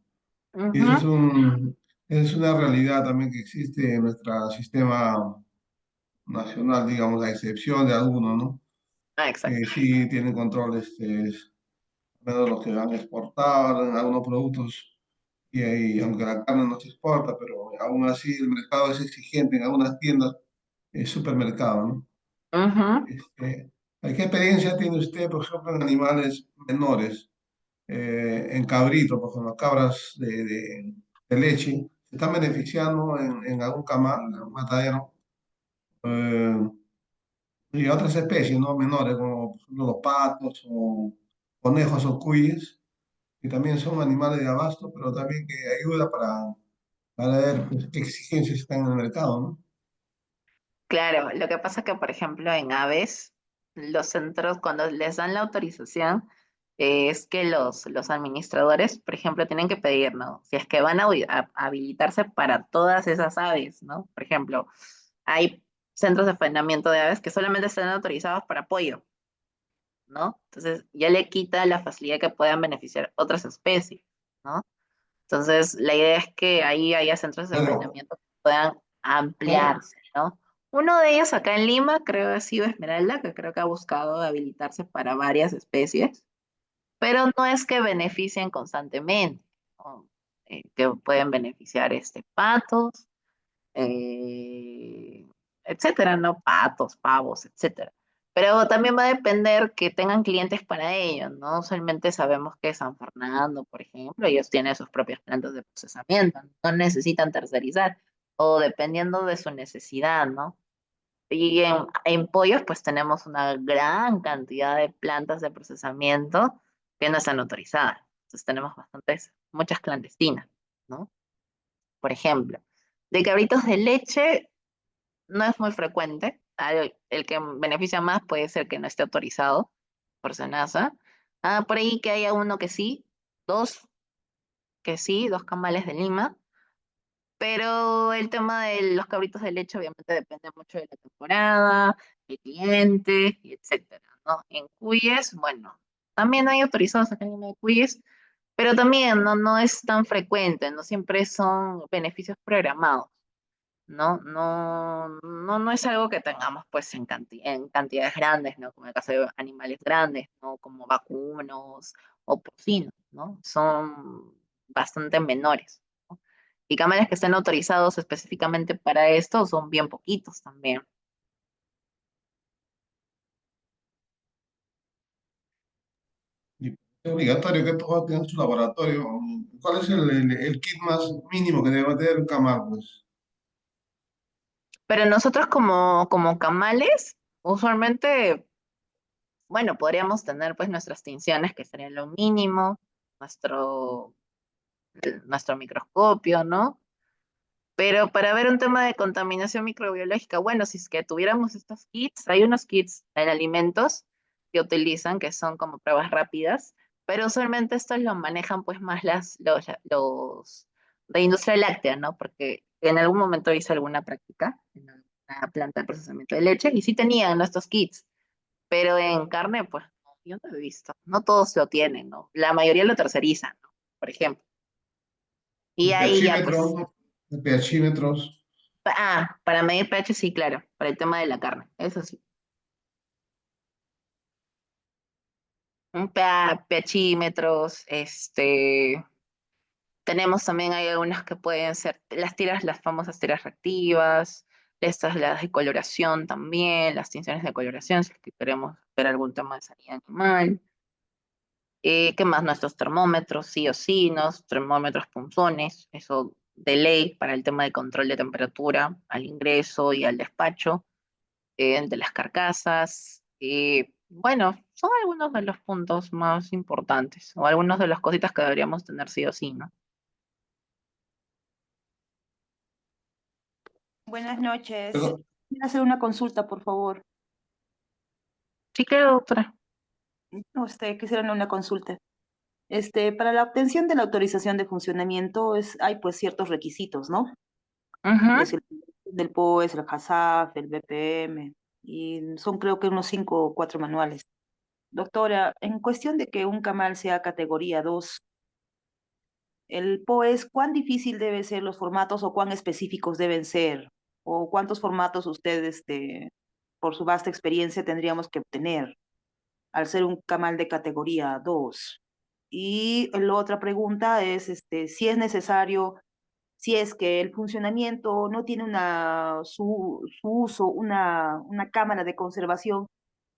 Y Ujú. esa es una realidad también que existe en nuestro sistema nacional, digamos, a excepción de algunos, ¿no? Ah, Que exacto. sí tienen control, menos los que van a exportar en algunos productos, y ahí, aunque la carne no se exporta, pero aún así el mercado es exigente en algunas tiendas, supermercados, ¿no? Ujú. Este, ¿Qué experiencia tiene usted, por ejemplo, en animales menores, en cabritos, por ejemplo, cabras de leche? ¿Se están beneficiando en algún camal, en algún matadero? Eh, y otras especies, ¿no? Menores, como por ejemplo los patos o conejos o cuyes, que también son animales de abasto, pero también que ayuda para ver pues, qué exigencias están en el mercado, ¿no? Claro, lo que pasa es que, por ejemplo, en aves, los centros, cuando les dan la autorización, es que los administradores, por ejemplo, tienen que pedir, ¿no? Si es que van a habilitarse para todas esas aves, ¿no? Por ejemplo, hay centros de faenamiento de aves que solamente están autorizados para pollo, ¿no? Entonces, ya le quita la facilidad que puedan beneficiar otras especies, ¿no? Entonces, la idea es que ahí haya centros de Pero, faenamiento que puedan ¿cómo? ampliarse, ¿no? Uno de ellos acá en Lima, creo que ha sido Esmeralda, que creo que ha buscado habilitarse para varias especies, pero no es que beneficien constantemente, ¿no? Que pueden beneficiar patos, eh, etcétera, ¿no? Patos, pavos, etcétera. Pero también va a depender que tengan clientes para ello, ¿no? Usualmente sabemos que San Fernando, por ejemplo, ellos tienen sus propias plantas de procesamiento, no necesitan tercerizar, o dependiendo de su necesidad, ¿no? Y en pollos, pues tenemos una gran cantidad de plantas de procesamiento que no están autorizadas. Entonces tenemos bastantes, muchas clandestinas, ¿no? Por ejemplo, de cabritos de leche, no es muy frecuente. El que beneficia más puede ser que no esté autorizado por SENASA. Ah, por ahí que haya uno que sí, dos que sí, dos camales de Lima. Pero el tema de los cabritos de leche obviamente depende mucho de la temporada, el cliente, y etcétera, ¿no? En cuyes, bueno, también hay autorizados acá en Lima de cuyes, pero también no es tan frecuente, no siempre son beneficios programados. No es algo que tengamos pues en cantidades grandes, ¿no? Como en el caso de animales grandes, ¿no? Como vacunos o porcinos, ¿no? Son bastante menores, ¿no? Y cámaras que estén autorizados específicamente para esto son bien poquitos también. Y es obligatorio que todo tenga su laboratorio. ¿Cuál es el kit más mínimo que debe tener un camal, pues? Pero nosotros como camales, usualmente, bueno, podríamos tener pues nuestras tinciones, que serían lo mínimo, nuestro, nuestro microscopio, ¿no? Pero para ver un tema de contaminación microbiológica, bueno, si es que tuviéramos estos kits, hay unos kits en alimentos que utilizan, que son como pruebas rápidas, pero usualmente estos lo manejan pues más de industria láctea, ¿no? Porque en algún momento hice alguna práctica en una planta de procesamiento de leche y sí tenían, ¿no?, estos kits, pero en carne, pues, no, yo no lo he visto. No todos lo tienen, ¿no? La mayoría lo tercerizan, ¿no? Por ejemplo. Y El ahí ya, pues, pHímetro, el pHímetros. para medir pH, sí, claro, para el tema de la carne, eso sí. Un pHímetros, tenemos también, hay algunas que pueden ser las tiras, las famosas tiras reactivas, estas, las de coloración también, las tinciones de coloración, si es que queremos ver algún tema de sanidad animal. ¿Qué más? Nuestros termómetros, sí o sí, ¿no? Termómetros punzones, eso de ley para el tema de control de temperatura al ingreso y al despacho, de las carcasas. Bueno, son algunos de los puntos más importantes, o algunas de las cositas que deberíamos tener sí o sí, ¿no? Buenas noches. Pero, Quiero hacer una consulta, por favor. Sí, claro, doctora. Usted quisiera una consulta. Para la obtención de la autorización de funcionamiento hay pues ciertos requisitos, ¿no? Ujú. Es el del POES, el HACCP, el BPM, y son creo que unos 5 o 4 manuales. Doctora, en cuestión de que un camal sea categoría 2, el POES, ¿cuán difícil deben ser los formatos o cuán específicos deben ser? ¿O cuántos formatos ustedes, por su vasta experiencia, tendríamos que obtener al ser un camal de categoría 2? Y la otra pregunta es si es necesario, si es que el funcionamiento no tiene su uso, una cámara de conservación,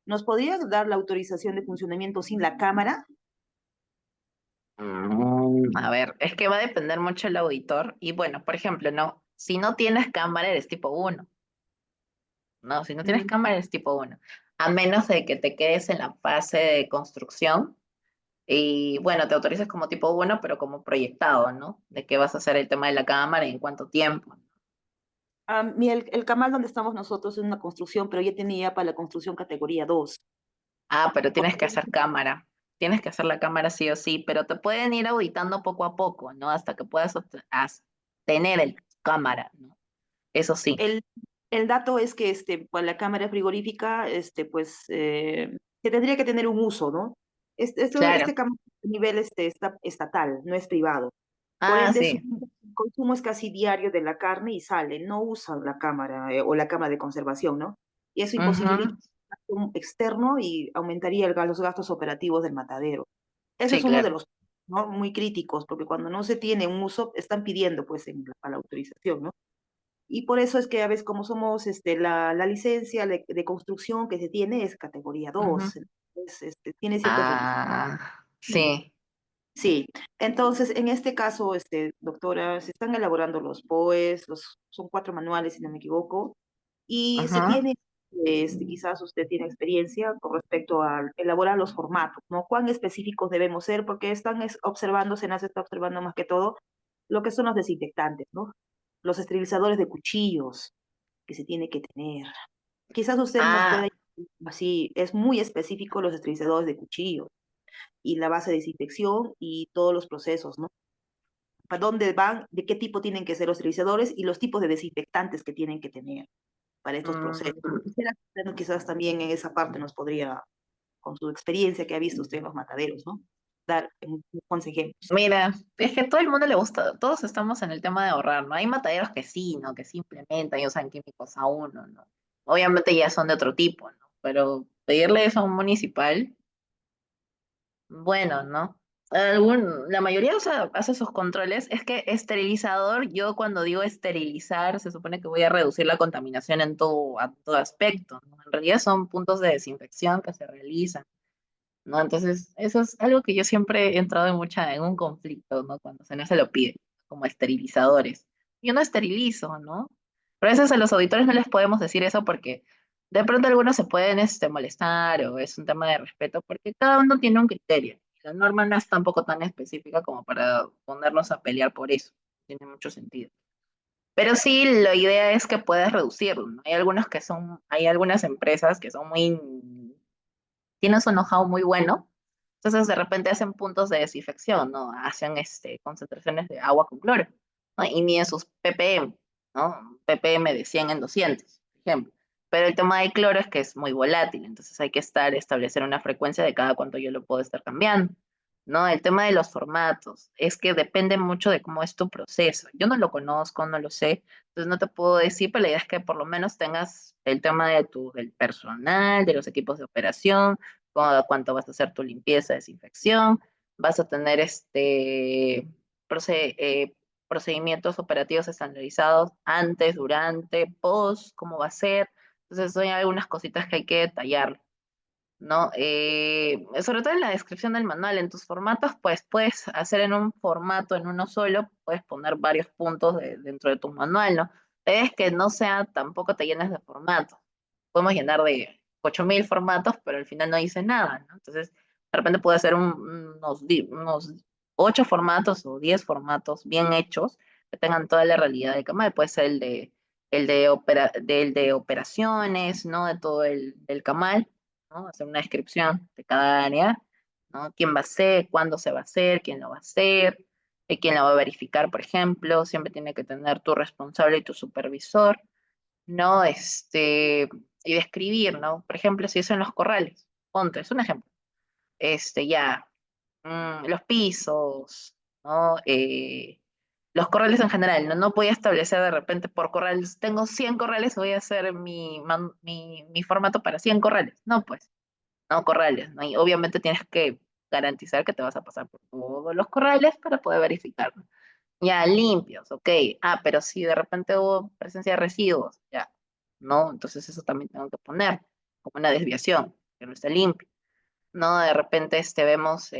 ¿nos podría dar la autorización de funcionamiento sin la cámara? A ver, es que va a depender mucho el auditor. Y bueno, por ejemplo, no, si no tienes cámara, eres tipo uno. No, si no tienes Mm, cámara, eres tipo uno. A menos de que te quedes en la fase de construcción y bueno, te autorizas como tipo uno, pero como proyectado, ¿no? De qué vas a hacer el tema de la cámara y en cuánto tiempo. mira, el camal donde estamos nosotros es una construcción, pero ya tenía para la construcción categoría 2. Ah, pero tienes que hacer cámara. Tienes que hacer la cámara sí o sí, pero te pueden ir auditando poco a poco, ¿no? Hasta que puedas tener el cámara, ¿no? Eso sí. El, el dato es que pues, la cámara frigorífica, que tendría que tener un uso, ¿no? Claro. Este cámara a nivel estatal, no es privado. Por Ah, ende, su sí. consumo es casi diario de la carne y sale, no usan la cámara o la cámara de conservación, ¿no? Y eso imposibilita Ujú. un externo y aumentaría los gastos operativos del matadero. Eso Sí, es uno de claro. los, ¿no?, muy críticos, porque cuando no se tiene un uso, están pidiendo pues a la autorización, ¿no? Y por eso es que a veces como somos, la licencia de construcción que se tiene es categoría Ujú. 2, entonces, tiene ciertos requisitos. Ah, sí. Sí, entonces en este caso, doctora, se están elaborando los POEs, son 4 manuales, si no me equivoco, y se Ujú. tiene, quizás usted tiene experiencia con respecto a elaborar los formatos, ¿no? ¿Cuán específicos debemos ser? Porque están observando, SENASA está observando más que todo lo que son los desinfectantes, ¿no? Los esterilizadores de cuchillos que se tiene que tener. Quizás usted nos pueda, Ah, así, es muy específico los esterilizadores de cuchillos y la base de desinfección y todos los procesos, ¿no? ¿Para dónde van? ¿De qué tipo tienen que ser los esterilizadores y los tipos de desinfectantes que tienen que tener para estos procesos? mm, Quisiera que usted quizás también en esa parte nos podría, con su experiencia que ha visto usted en los mataderos, ¿no? Dar unos ejemplos. mira, es que a todo el mundo le gusta, todos estamos en el tema de ahorrar, ¿no? Hay mataderos que sí, ¿no? Que sí implementan y usan químicos a uno, ¿no? Obviamente ya son de otro tipo, ¿no? Pero pedirle eso a un municipal, bueno, ¿no? La mayoría hace sus controles. Es que esterilizador, yo cuando digo esterilizar, se supone que voy a reducir la contaminación a todo aspecto, ¿no? En realidad son puntos de desinfección que se realizan, ¿no? Entonces, eso es algo que yo siempre he entrado en un conflicto, ¿no? Cuando se lo pide, como esterilizadores. Yo no esterilizo, ¿no? Pero a veces a los auditores no les podemos decir eso porque de pronto algunos se pueden molestar o es un tema de respeto porque cada uno tiene un criterio. La norma no es tampoco tan específica como para ponernos a pelear por eso. Tiene mucho sentido. Pero sí, la idea es que puedas reducirlo, ¿no? Hay algunas empresas que son tienen su know-how muy bueno, entonces de repente hacen puntos de desinfección, ¿no? Hacen concentraciones de agua con cloro. ¿no? Y miden sus ppm, ¿no? ppm de 100 en 200, por ejemplo. Pero el tema de cloro es que es muy volátil, entonces hay que establecer una frecuencia de cada cuánto yo lo puedo estar cambiando, ¿no? El tema de los formatos es que depende mucho de cómo es tu proceso. Yo no lo conozco, no lo sé, entonces no te puedo decir, pero la idea es que por lo menos tengas el tema del personal, de los equipos de operación, cuánto vas a hacer tu limpieza, desinfección, vas a tener proce- eh, procedimientos operativos estandarizados antes, durante, post, cómo va a ser. Entonces, son algunas cositas que hay que detallar, ¿no? Sobre todo en la descripción del manual, en tus formatos, pues puedes hacer en un formato, en uno solo, puedes poner varios puntos dentro de tu manual, ¿no? Es que no sea, tampoco te llenes de formatos. Podemos llenar de 8000 formatos, pero al final no dice nada, ¿no? Entonces, de repente puede ser unos 8 formatos o 10 formatos bien hechos que tengan toda la realidad de Kamal. Puede ser del de operaciones, ¿no? De todo el Kamal, ¿no? Hacer una descripción de cada área, ¿no? ¿Quién va a ser? ¿Cuándo se va a hacer? ¿Quién lo va a hacer? ¿Quién lo va a verificar, por ejemplo? Siempre tiene que tener tu responsable y tu supervisor, ¿no? Y describir, ¿no? Por ejemplo, si es en los corrales, ponte, es un ejemplo. Ya, los pisos, ¿no? Los corrales en general, ¿no? No voy a establecer de repente por corrales, tengo 100 corrales, voy a hacer mi formato para 100 corrales. No, pues, no corrales, ¿no? Y obviamente tienes que garantizar que te vas a pasar por todos los corrales para poder verificarlo. Ya, limpios, ok. Ah, pero si de repente hubo presencia de residuos, ya, ¿no? Entonces eso también tengo que poner como una desviación, que no esté limpio. ¿No? De repente vemos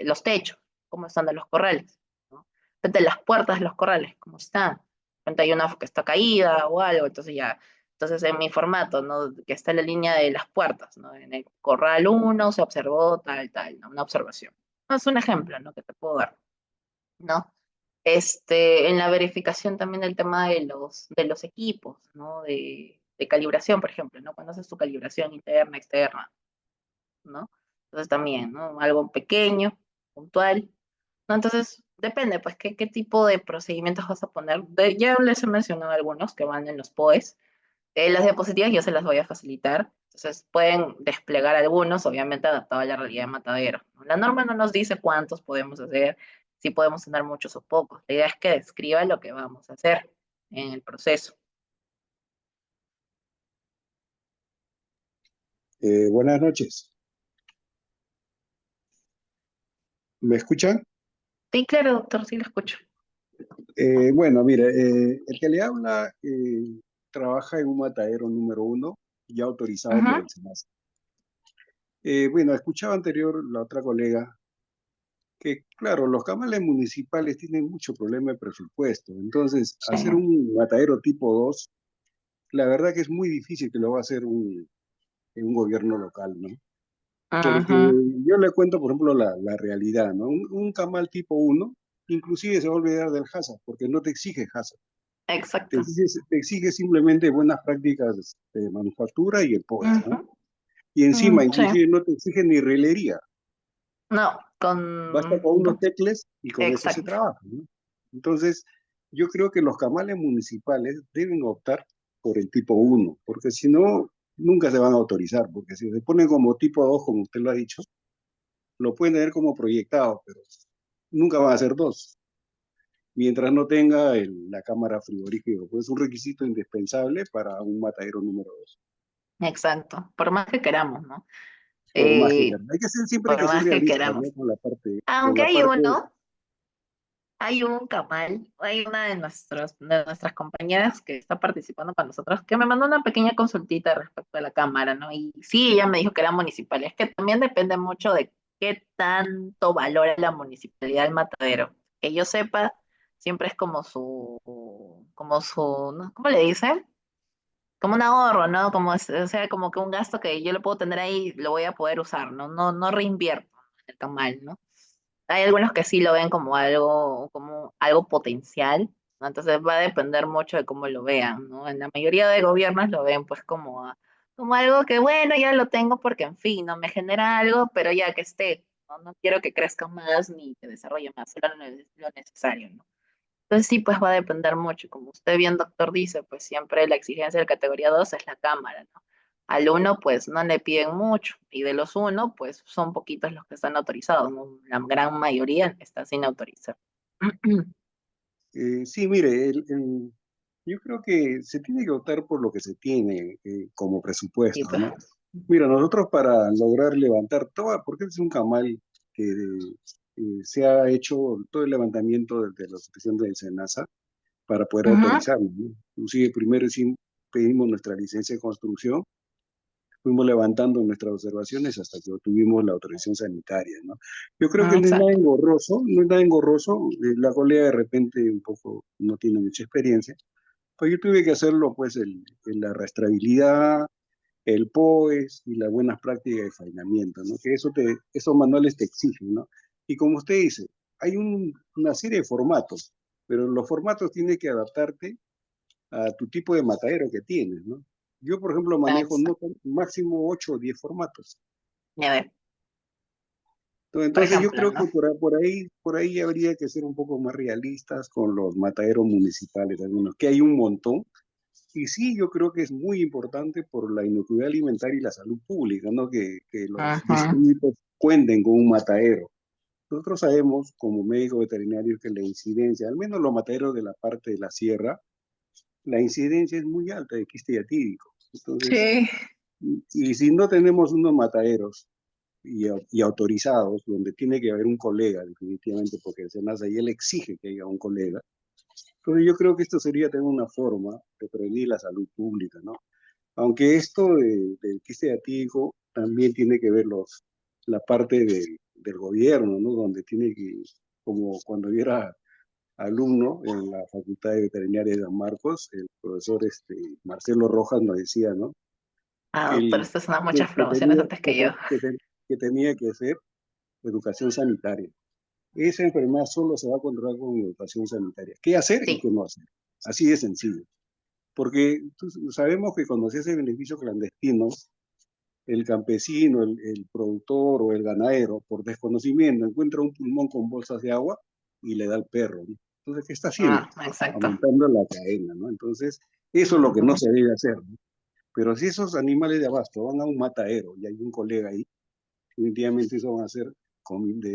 los techos, cómo están de los corrales, ¿no? De repente las puertas de los corrales, cómo están. De repente hay una que está caída o algo, entonces ya, entonces en mi formato, ¿no? Que está en la línea de las puertas, ¿no? En el corral uno se observó tal, ¿no? Una observación. No, es un ejemplo, ¿no? Que te puedo dar, ¿no? En la verificación también el tema de los equipos, ¿no? De calibración, por ejemplo, ¿no? Cuando haces tu calibración interna, externa, ¿no? Entonces también, ¿no? Algo pequeño, puntual, ¿no? Entonces, depende, pues, qué tipo de procedimientos vas a poner. Ya les he mencionado algunos que van en los POEs. Las diapositivas yo se las voy a facilitar. Entonces, pueden desplegar algunos, obviamente adaptado a la realidad de Matadero, ¿no? La norma no nos dice cuántos podemos hacer, si podemos tener muchos o pocos. La idea es que describa lo que vamos a hacer en el proceso. Buenas noches. ¿Me escuchan? Sí, claro, doctor, sí lo escucho. Bueno, mire, el que le habla trabaja en un matadero número 1, ya autorizado por Ujú. el SENASA. Bueno, escuchaba anterior la otra colega que, claro, los camales municipales tienen mucho problema de presupuesto. Entonces, Sí. hacer un matadero tipo 2, la verdad que es muy difícil que lo va a hacer en un gobierno local, ¿no? Porque Ujú. yo le cuento, por ejemplo, la realidad, ¿no? Un camal tipo 1, inclusive se va a olvidar del HACCP, porque no te exige HACCP. Exacto. Te exige simplemente buenas prácticas de manufactura y el POES, ¿no? Ujú. Y encima, Sí. inclusive no te exige ni rielería. No, Basta con unos no, tecles y con eso se exacto. trabaja, ¿no? Entonces, yo creo que los camales municipales deben optar por el tipo 1, porque si no, nunca se van a autorizar, porque si se ponen como tipo 2, como usted lo ha dicho, lo pueden tener como proyectado, pero nunca van a ser 2, mientras no tenga la cámara frigorífica, pues es un requisito indispensable para un matadero número 2. Exacto. Por más que queramos, ¿no? Por más que Eh, siempre hay por que ser más que realistas, ¿no? queramos. Con Aunque la parte, hay un camal, hay una de nuestras compañeras que está participando con nosotros, que me mandó una pequeña consultita respecto a la cámara, ¿no? Y sí, ella me dijo que era municipal. Es que también depende mucho de qué tanto valora la municipalidad del matadero. Que yo sepa, siempre es ¿no? ¿Cómo le dicen? Como un ahorro, ¿no? O sea, como que un gasto que yo lo puedo tener ahí, lo voy a poder usar, ¿no? No reinvierto en el tamal, ¿no? Hay algunos que sí lo ven como algo potencial, ¿no? Entonces va a depender mucho de cómo lo vean, ¿no? En la mayoría de gobiernos lo ven pues como algo que, bueno, ya lo tengo porque, en fin, no me genera algo, pero ya que esté, ¿no? No quiero que crezca más ni que desarrolle más, solo lo necesario, ¿no? Entonces sí, pues va a depender mucho. Como usted bien, doctor, dice, pues siempre la exigencia de categoría 2 es la cámara, ¿no? Al uno, pues no le piden mucho. Y de los uno, pues son poquitos los que están autorizados, ¿no? La gran mayoría está sin autorizar. Sí, mire, yo creo que se tiene que optar por lo que se tiene como Y presupuesto, pues, ¿no? Mira, nosotros para lograr levantar todo, porque es un camal que se ha hecho todo el levantamiento de la institución del SENASA para poder ujú, autorizarlo, ¿no? Inclusive primero sí pedimos nuestra licencia de construcción, fuimos levantando nuestras observaciones hasta que obtuvimos la autorización sanitaria, ¿no? Yo creo que no es nada exacto. engorroso, no es nada engorroso, la colega de repente un poco no tiene mucha experiencia, pues yo tuve que hacerlo pues la rastreabilidad, el POES y las buenas prácticas de faenamiento, ¿no? Que esos manuales te exigen, ¿no? Y como usted dice, hay una serie de formatos, pero los formatos tienen que adaptarte a tu tipo de matadero que tienes, ¿no? Yo, por ejemplo, manejo Exacto. máximo 8 o 10 formatos. Ya ver, por Entonces yo ejemplo, creo ¿no? que por ahí habría que ser un poco más realistas con los mataderos municipales, algunos, que hay un montón. Y sí, yo creo que es muy importante por la inocuidad alimentaria y la salud pública, ¿no? Que los Ujú. distritos cuenten con un matadero. Nosotros sabemos, como médicos veterinarios, que la incidencia, al menos los mataderos de la parte de la sierra, la incidencia es muy alta de quiste diatídico. Entonces, Sí. y si no tenemos unos mataderos y autorizados, donde tiene que haber un colega, definitivamente, porque el SENASA y él exige que haya un colega, entonces yo creo que esto sería tener una forma de prevenir la salud pública, ¿no? Aunque esto del quiste diatídico también tiene que ver la parte del gobierno, ¿no? Donde tiene que, como cuando yo era alumno en la Facultad de Veterinaria de San Marcos, el profesor Marcelo Rojas nos decía, ¿no? Ah, Que, doctor, el, estas son muchas que promociones tenía, antes que yo. que tenía que hacer educación sanitaria. Esa enfermedad solo se va a controlar con educación sanitaria. ¿Qué hacer y Sí. qué no hacer? Así de sencillo. Porque sabemos que cuando se hace beneficio clandestino, el campesino, el productor o el ganadero, por desconocimiento, encuentra un pulmón con bolsas de agua y le da al perro, ¿no? Entonces, ¿qué está haciendo? Ah, exacto. Aumentando la cadena, ¿no? Entonces, eso es lo que no Ujú. se debe hacer, ¿no? Pero si esos animales de abasto van a un matadero y hay un colega ahí, definitivamente eso van a ser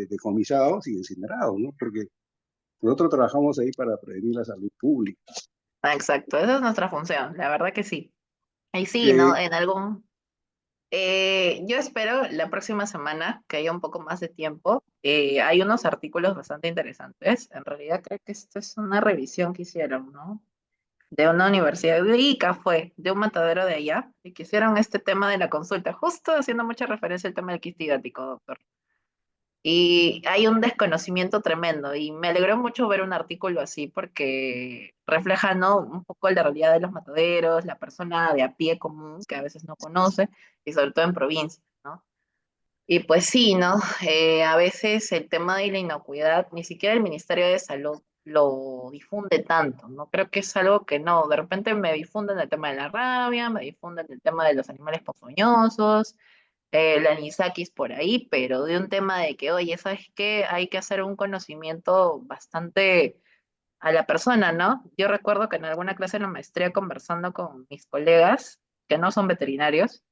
decomisados y incinerados, ¿no? Porque nosotros trabajamos ahí para prevenir la salud pública. Ah, exacto, esa es nuestra función, la verdad que sí. Y sí, ¿no? Eh, En algún... yo espero la próxima semana que haya un poco más de tiempo. Hay unos artículos bastante interesantes. En realidad creo que esto es una revisión que hicieron, ¿no? De una universidad de Ica fue, de un matadero de allá, y que hicieron este tema de la consulta, justo haciendo mucha referencia al tema del quiste hidrático, doctor. Y hay un desconocimiento tremendo y me alegró mucho ver un artículo así porque refleja, ¿no? Un poco la realidad de los mataderos, la persona de a pie común que a veces no conoce y sobre todo en provincia, ¿no? Y pues sí, ¿no? A veces el tema de la inocuidad, ni siquiera el Ministerio de Salud lo difunde tanto, ¿no? Creo que es algo que no, de repente me difunden el tema de la rabia, me difunden el tema de los animales ponzoñosos, la anisakis por ahí, pero de un tema de que, oye, ¿sabes qué? Hay que hacer un conocimiento bastante a la persona, ¿no? Yo recuerdo que en alguna clase de la maestría conversando con mis colegas que no son veterinarios,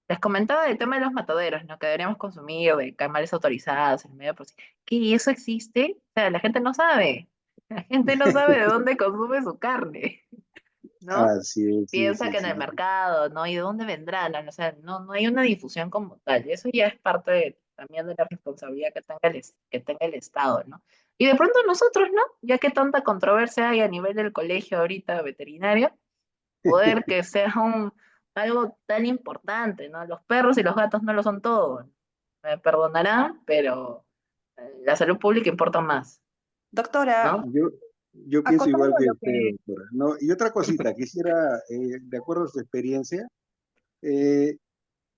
les comentaba del tema de los mataderos, ¿no? Que deberíamos consumir de camales autorizados en el medio ¿qué eso existe? O sea, la gente no sabe. La gente no sabe de dónde consume su carne, ¿no? Así es, sí, Piensa sí, que en sí. el mercado, ¿no? ¿Y de dónde vendrán? O sea, no hay una difusión como tal. Y eso ya es parte también de la responsabilidad que tenga que tenga el Estado, ¿no? Y de pronto nosotros, ¿no? Ya que tanta controversia hay a nivel del colegio ahorita veterinario, poder que sea algo tan importante, ¿no? Los perros y los gatos no lo son todo. Me perdonarán, pero la salud pública importa más, Doctora, ¿no? Yo pienso igual acotando que lo usted, que... doctora. No, y otra cosita, quisiera, de acuerdo a su experiencia, eh,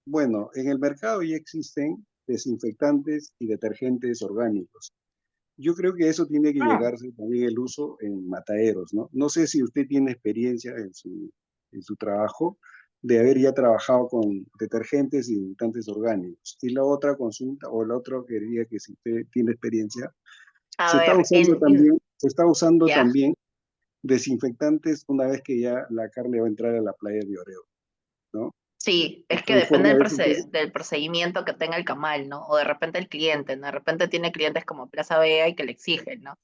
bueno, en el mercado ya existen desinfectantes y detergentes orgánicos. Yo creo que eso tiene que Ah, llegarse también el uso en mataderos, ¿no? No sé si usted tiene experiencia en su trabajo de haber ya trabajado con detergentes y desinfectantes orgánicos. Y la otra consulta, o la otra quería que si usted tiene experiencia, a se está ver, usando también, Se está usando ¿Ya? también desinfectantes una vez que ya la carne va a entrar a la playa de Oreo, ¿no? Sí, Se es que depende transforma del, de eso. Entonces, del procedimiento que tenga el camal, ¿no? O de repente el cliente, ¿no? De repente tiene clientes como Plaza Vea y que le exigen, ¿no?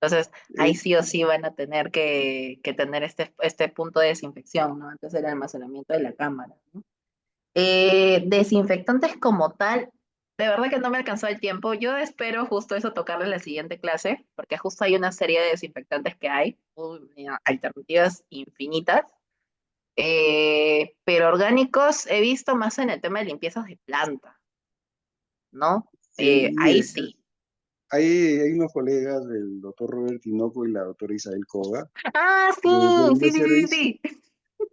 Entonces, ahí eh, sí o sí van a tener que tener este punto de desinfección, ¿no? Antes del almacenamiento de la cámara, ¿no? Desinfectantes como tal, de verdad que no me alcanzó el tiempo. Yo espero justo eso tocarles la siguiente clase, porque justo hay una serie de desinfectantes que hay, mira, alternativas infinitas. Pero orgánicos he visto más en el tema de limpiezas de planta, ¿no? sí, Ahí mire, sí. hay unos colegas del doctor Robert Tinoco y la doctora Isabel Koga Ah, de sí, sí, sí, sí, Bioservice. sí.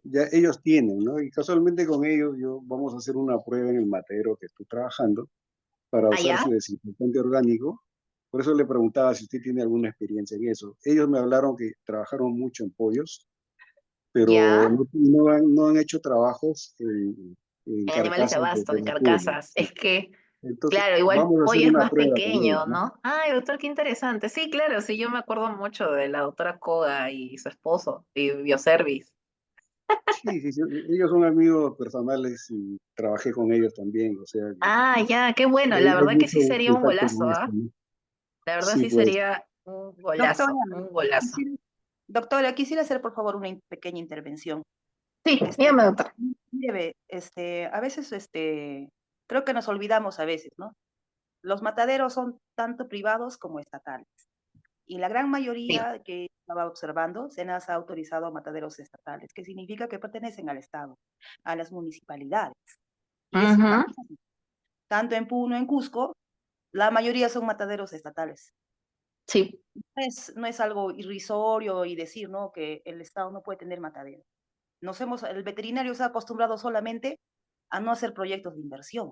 Ya ellos tienen, ¿no? Y casualmente con ellos vamos a hacer una prueba en el matadero que estoy trabajando para usar Allá, su desinfectante orgánico. Por eso le preguntaba si usted tiene alguna experiencia en eso. Ellos me hablaron que trabajaron mucho en pollos, pero ya, no han hecho trabajos en en animales de carcasas abasto, de en vacuno. carcasas. Sí. Es que, Entonces, claro, igual vamos a hacer pollo es una más prueba con ellos, pequeño, ¿no? ¿no? Ay, doctor, qué interesante. Sí, claro, sí, yo me acuerdo mucho de la doctora Koga y su esposo, y Bioservice. Sí, sí, sí, ellos son amigos personales y trabajé con ellos también, o sea, que Ah, ya, qué bueno. La hay verdad que sí mucho sería un contacto golazo, con esto, ¿ah? ¿no? La verdad Sí, sí pues, sería Doctora, un golazo. quisiera, doctora, quisiera hacer por favor una pequeña intervención. Sí, Este, dígame, doctor. mire, ve, a veces, creo que nos olvidamos a veces, ¿no? Los mataderos son tanto privados como estatales. Y la gran Sí. mayoría que estaba observando, SENASA ha autorizado mataderos estatales, que significa que pertenecen al Estado, a las municipalidades. Y es Ujú, bastante. Tanto en Puno, en Cusco, la mayoría son mataderos estatales. sí. No es algo irrisorio y decir, ¿no?, que el Estado no puede tener matadero. El veterinario se ha acostumbrado solamente a no hacer proyectos de inversión,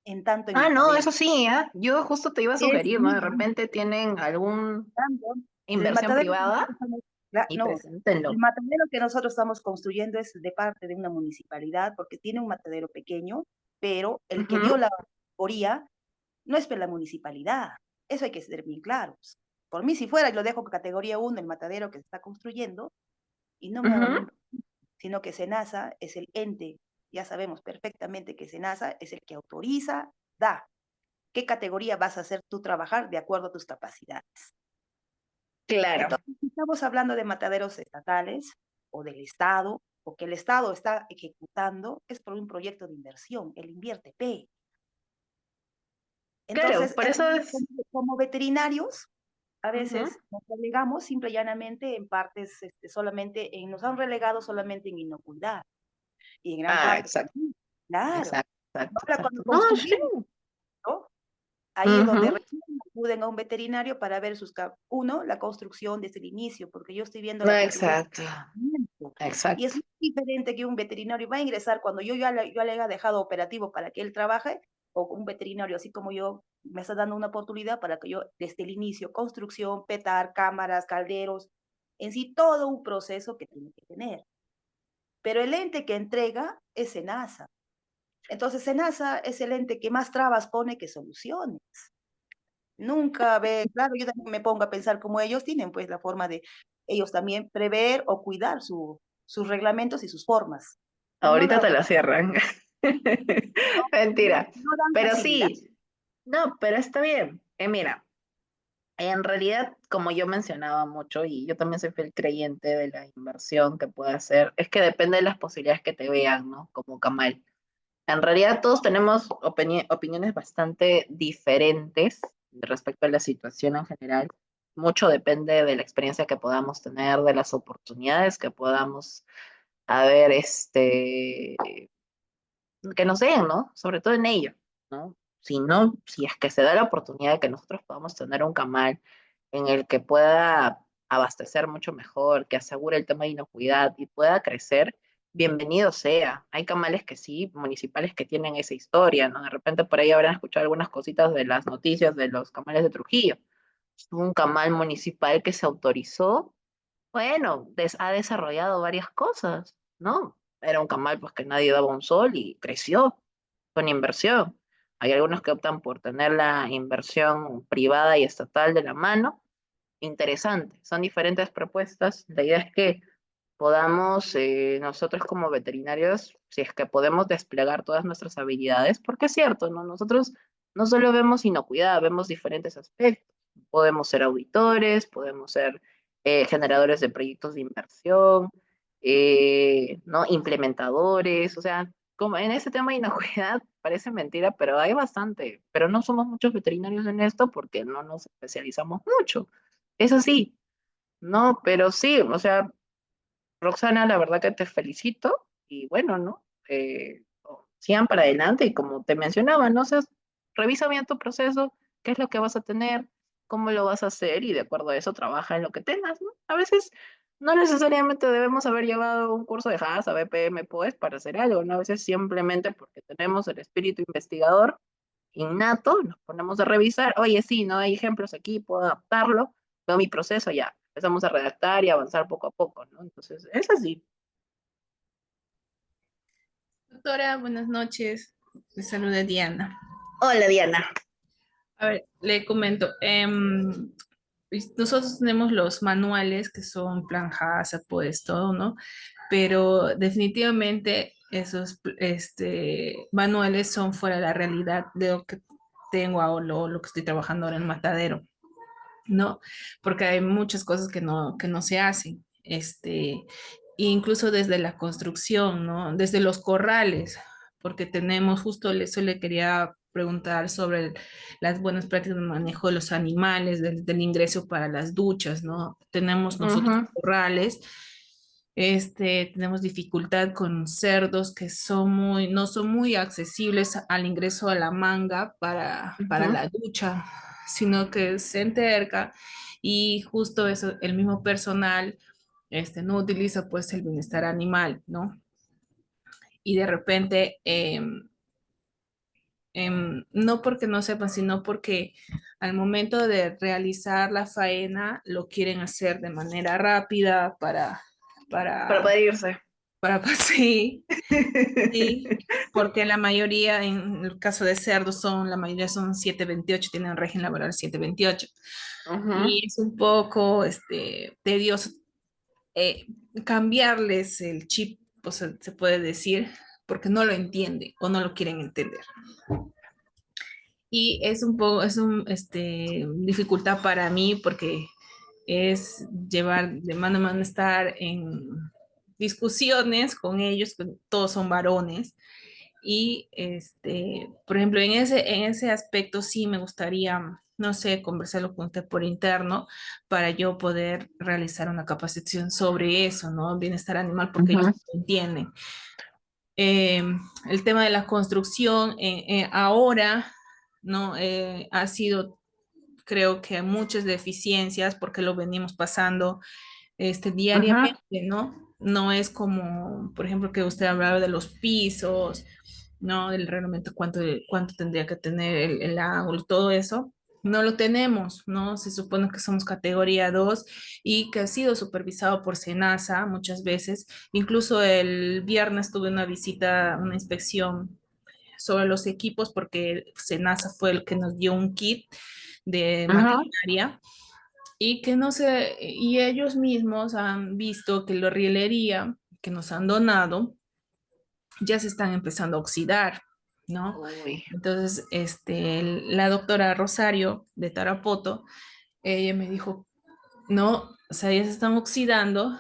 en tanto en Ah, no, matadero. eso sí, ¿ah? Yo justo te iba a Es sugerir, ¿no? muy De repente tienen alguna tanto, el inversión matadero que privada nosotros estamos, y no, el preséntenlo. matadero que nosotros estamos construyendo es de parte de una municipalidad porque tiene un matadero pequeño, pero el que dio Ujú, la categoría no es de la municipalidad. Eso hay que ser bien claros. Por mí, si fuera, yo lo dejo con categoría 1, el matadero que se está construyendo, y no me hagan ujú. un, sino que SENASA es el ente, ya sabemos perfectamente que SENASA es el que autoriza, da qué categoría vas a hacer tú trabajar de acuerdo a tus capacidades. Claro, Entonces, si estamos hablando de mataderos estatales o del Estado, o que el Estado está ejecutando, es por un proyecto de inversión, él invierte P. claro, Entonces, por eso es. como veterinarios, a Ujú. veces nos relegamos simple y llanamente en partes, nos han relegado solamente en inocuidad, y en gran Ah, parte, exacto, claro. exacto, exacto, Ahora, cuando exacto. No, sí. construimos, ¿no? Ahí es donde Ujú. recién acuden a un veterinario para ver uno, la construcción desde el inicio, porque yo estoy viendo No, la construcción exacto, y es exacto. muy diferente que un veterinario va a ingresar cuando yo le haya dejado operativo para que él trabaje, o un veterinario, así como yo, me está dando una oportunidad para que yo, desde el inicio, construcción, petar, cámaras, calderos, en sí todo un proceso que tiene que tener. Pero el ente que entrega es SENASA. Entonces, SENASA es el ente que más trabas pone que soluciones. Nunca ve, claro, yo también me pongo a pensar como ellos tienen, pues, la forma de ellos también prever o cuidar sus reglamentos y sus formas, pero Ahorita te la cierran. Mentira. no dan Pero facilidad. sí, no, pero está bien. Mira, en realidad, como yo mencionaba mucho, y yo también soy fiel creyente de la inversión que puede hacer, es que depende de las posibilidades que te vean, ¿no? Como Kamal. En realidad, todos tenemos opiniones bastante diferentes respecto a la situación en general. Mucho depende de la experiencia que podamos tener, de las oportunidades que podamos haber, que nos den, ¿no? Sobre todo en ello, ¿no? Si no, si es que se da la oportunidad de que nosotros podamos tener un camal en el que pueda abastecer mucho mejor, que asegure el tema de inocuidad y pueda crecer, bienvenido sea. Hay camales que sí, municipales que tienen esa historia, ¿no? De repente por ahí habrán escuchado algunas cositas de las noticias de los camales de Trujillo. Un camal municipal que se autorizó, bueno, ha desarrollado varias cosas, ¿no? Era un camal pues que nadie daba un sol y creció con inversión. Hay algunos que optan por tener la inversión privada y estatal de la mano, interesante. Son diferentes propuestas. La idea es que podamos nosotros como veterinarios, si es que podemos desplegar todas nuestras habilidades, porque es cierto, ¿no? Nosotros no solo vemos inocuidad, vemos diferentes aspectos. Podemos ser auditores, podemos ser generadores de proyectos de inversión, ¿no? Implementadores, o sea, como en ese tema de inocuidad parece mentira, pero hay bastante, pero no somos muchos veterinarios en esto porque no nos especializamos mucho. Eso sí, no, pero sí, o sea, Roxana, la verdad que te felicito y bueno, ¿no? Sigan para adelante y como te mencionaba, ¿no? O sea, revisa bien tu proceso, qué es lo que vas a tener, cómo lo vas a hacer y de acuerdo a eso trabaja en lo que tengas, ¿no? A veces no necesariamente debemos haber llevado un curso de HACCP, BPM, pues, para hacer algo, ¿no? A veces simplemente porque tenemos el espíritu investigador innato, nos ponemos a revisar, oye, sí, no hay ejemplos aquí, puedo adaptarlo, veo mi proceso, ya, empezamos a redactar y avanzar poco a poco, ¿no? Entonces, es así. Doctora, buenas noches. Le saluda Diana. Hola, Diana. A ver, le comento. Nosotros tenemos los manuales que son plan HACCP, pues todo, ¿no? Pero definitivamente esos manuales son fuera de la realidad de lo que tengo ahora, lo que estoy trabajando ahora en Matadero, ¿no? Porque hay muchas cosas que no se hacen. Incluso desde la construcción, ¿no? Desde los corrales, porque tenemos, justo eso le quería preguntar sobre las buenas prácticas de manejo de los animales, del ingreso para las duchas, ¿no? Tenemos nosotros Ujú, corrales, tenemos dificultad con cerdos que no son muy accesibles al ingreso a la manga para ujú. la ducha, sino que se enterca y justo eso, el mismo personal no utiliza pues el bienestar animal, ¿no? Y de repente, no porque no sepan, sino porque al momento de realizar la faena lo quieren hacer de manera rápida Para para, poder irse. sí, sí, porque la mayoría, en el caso de cerdos, la mayoría son 728, tienen régimen laboral 728. Ujú, Y es un poco tedioso eh, cambiarles el chip, o sea, se puede decir, porque no lo entienden o no lo quieren entender. Y es un poco, dificultad para mí porque es llevar de mano a mano, estar en discusiones con ellos, que todos son varones. Y por ejemplo, en ese aspecto sí me gustaría, no sé, conversarlo con usted por interno para yo poder realizar una capacitación sobre eso, ¿no? Bienestar animal, porque ellos ujú. lo entienden. Eh, el tema de la construcción ahora, ¿no? Ha sido, creo que muchas deficiencias porque lo venimos pasando Ujú. diariamente, ¿no? No es como, por ejemplo, que usted hablaba de los pisos, ¿no? Del reglamento, cuánto tendría que tener el ángulo, todo eso. No lo tenemos, ¿no? Se supone que somos categoría 2 y que ha sido supervisado por SENASA muchas veces. Incluso el viernes tuve una visita, una inspección sobre los equipos porque SENASA fue el que nos dio un kit de Ujú. maquinaria y que no sé, y ellos mismos han visto que la rielería que nos han donado ya se están empezando a oxidar, ¿no? Uy. Entonces, la doctora Rosario de Tarapoto, ella me dijo, no, o sea, ya se están oxidando,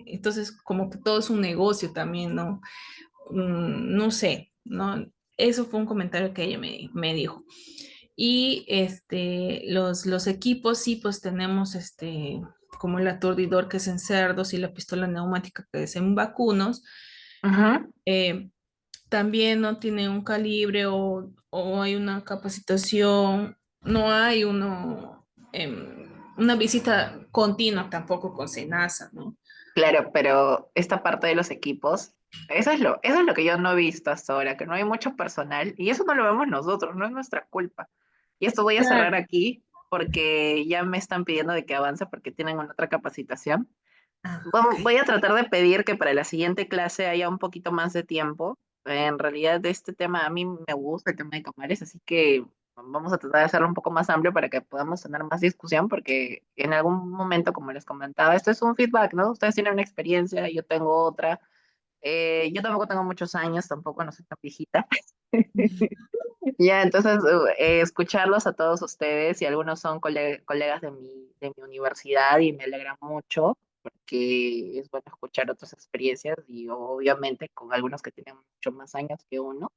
entonces como que todo es un negocio también, ¿no? No sé, ¿no? Eso fue un comentario que ella me dijo. Y los equipos, sí, pues tenemos como el aturdidor que es en cerdos y la pistola neumática que es en vacunos. Ujú. Eh, También no tiene un calibre o hay una capacitación, no hay una visita continua tampoco con SENASA, ¿no? Claro, pero esta parte de los equipos, eso es lo que yo no he visto hasta ahora, que no hay mucho personal, y eso no lo vemos nosotros, no es nuestra culpa. Y esto voy a cerrar Claro. aquí porque ya me están pidiendo de que avance porque tienen una otra capacitación. Ah, ok. Voy a tratar de pedir que para la siguiente clase haya un poquito más de tiempo. En realidad, de este tema a mí me gusta el tema de Camares, así que vamos a tratar de hacerlo un poco más amplio para que podamos tener más discusión, porque en algún momento, como les comentaba, esto es un feedback, ¿no? Ustedes tienen una experiencia, yo tengo otra. Yo tampoco tengo muchos años, tampoco no soy tan viejita. Ya, entonces, escucharlos a todos ustedes, y algunos son colegas de mi universidad, y me alegra mucho porque es bueno escuchar otras experiencias y obviamente con algunos que tienen mucho más años que uno.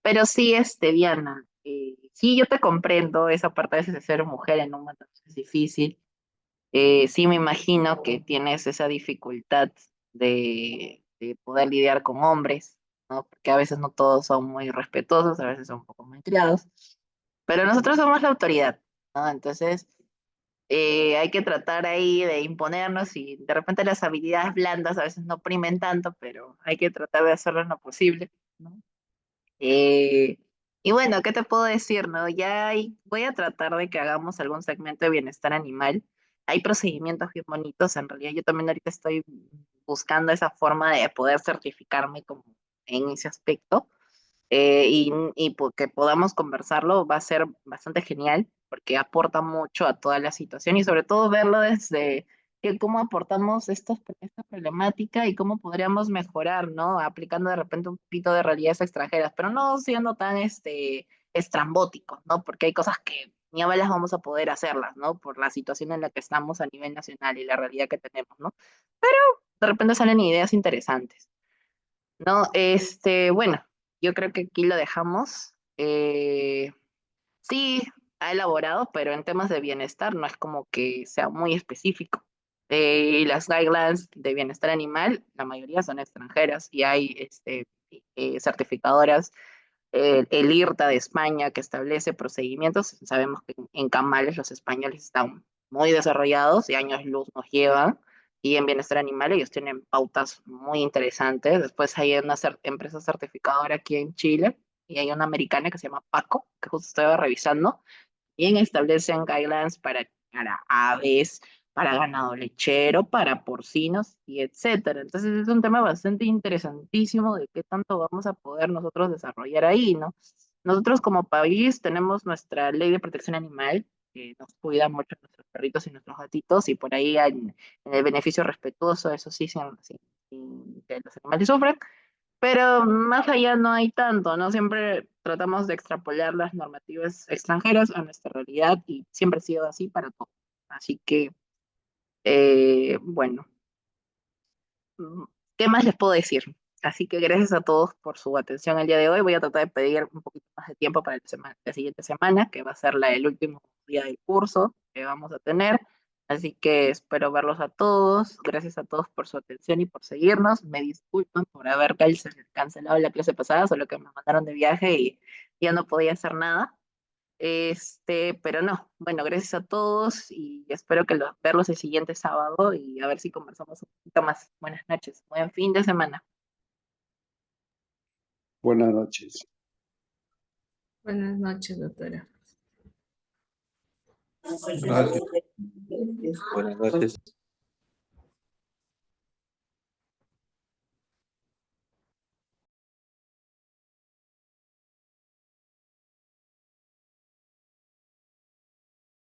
Pero sí, Diana, sí, yo te comprendo esa parte de ser mujer en un momento es difícil. Sí, me imagino que tienes esa dificultad de poder lidiar con hombres, ¿no? Porque a veces no todos son muy respetuosos, a veces son un poco muy criados, pero nosotros somos la autoridad, ¿no? Entonces, hay que tratar ahí de imponernos, y de repente las habilidades blandas a veces no primen tanto, pero hay que tratar de hacerlo en lo posible, ¿no? Eh, y bueno, ¿qué te puedo decir, no? Voy a tratar de que hagamos algún segmento de bienestar animal. Hay procedimientos bien bonitos, en realidad yo también ahorita estoy buscando esa forma de poder certificarme como en ese aspecto, y porque podamos conversarlo va a ser bastante genial, porque aporta mucho a toda la situación, y sobre todo verlo desde que cómo aportamos esta problemática y cómo podríamos mejorar, ¿no? Aplicando de repente un poquito de realidades extranjeras, pero no siendo tan estrambóticos, ¿no? Porque hay cosas que ni a las vamos a poder hacerlas, ¿no? Por la situación en la que estamos a nivel nacional y la realidad que tenemos, ¿no? De repente salen ideas interesantes. No, bueno, yo creo que aquí lo dejamos. Sí, ha elaborado, pero en temas de bienestar no es como que sea muy específico. Y las guidelines de bienestar animal, la mayoría son extranjeras, y hay certificadoras, el IRTA de España, que establece procedimientos. Sabemos que en Camales los españoles están muy desarrollados y años luz nos llevan, y en bienestar animal ellos tienen pautas muy interesantes. Después hay una empresa certificadora aquí en Chile, y hay una americana que se llama Paco, que justo estaba revisando, bien establecen guidelines para aves, para ganado lechero, para porcinos y etcétera. Entonces es un tema bastante interesantísimo de qué tanto vamos a poder nosotros desarrollar ahí, ¿no? Nosotros como país tenemos nuestra ley de protección animal, que nos cuida mucho a nuestros perritos y nuestros gatitos, y por ahí en el beneficio respetuoso, eso sí, sin que los animales sufran. Pero más allá no hay tanto, ¿no? Siempre tratamos de extrapolar las normativas extranjeras a nuestra realidad, y siempre ha sido así para todo. Así que, bueno, mm, ¿qué más les puedo decir? Así que gracias a todos por su atención el día de hoy. Voy a tratar de pedir un poquito más de tiempo para la siguiente semana, que va a ser el último día del curso que vamos a tener. Así que espero verlos a todos. Gracias a todos por su atención y por seguirnos. Me disculpan por haber cancelado la clase pasada, solo que me mandaron de viaje y ya no podía hacer nada. Pero no, bueno, gracias a todos, y espero que verlos el siguiente sábado, y a ver si conversamos un poquito más. Buenas noches, buen fin de semana. Buenas noches. Buenas noches, doctora. Gracias. Buenas noches.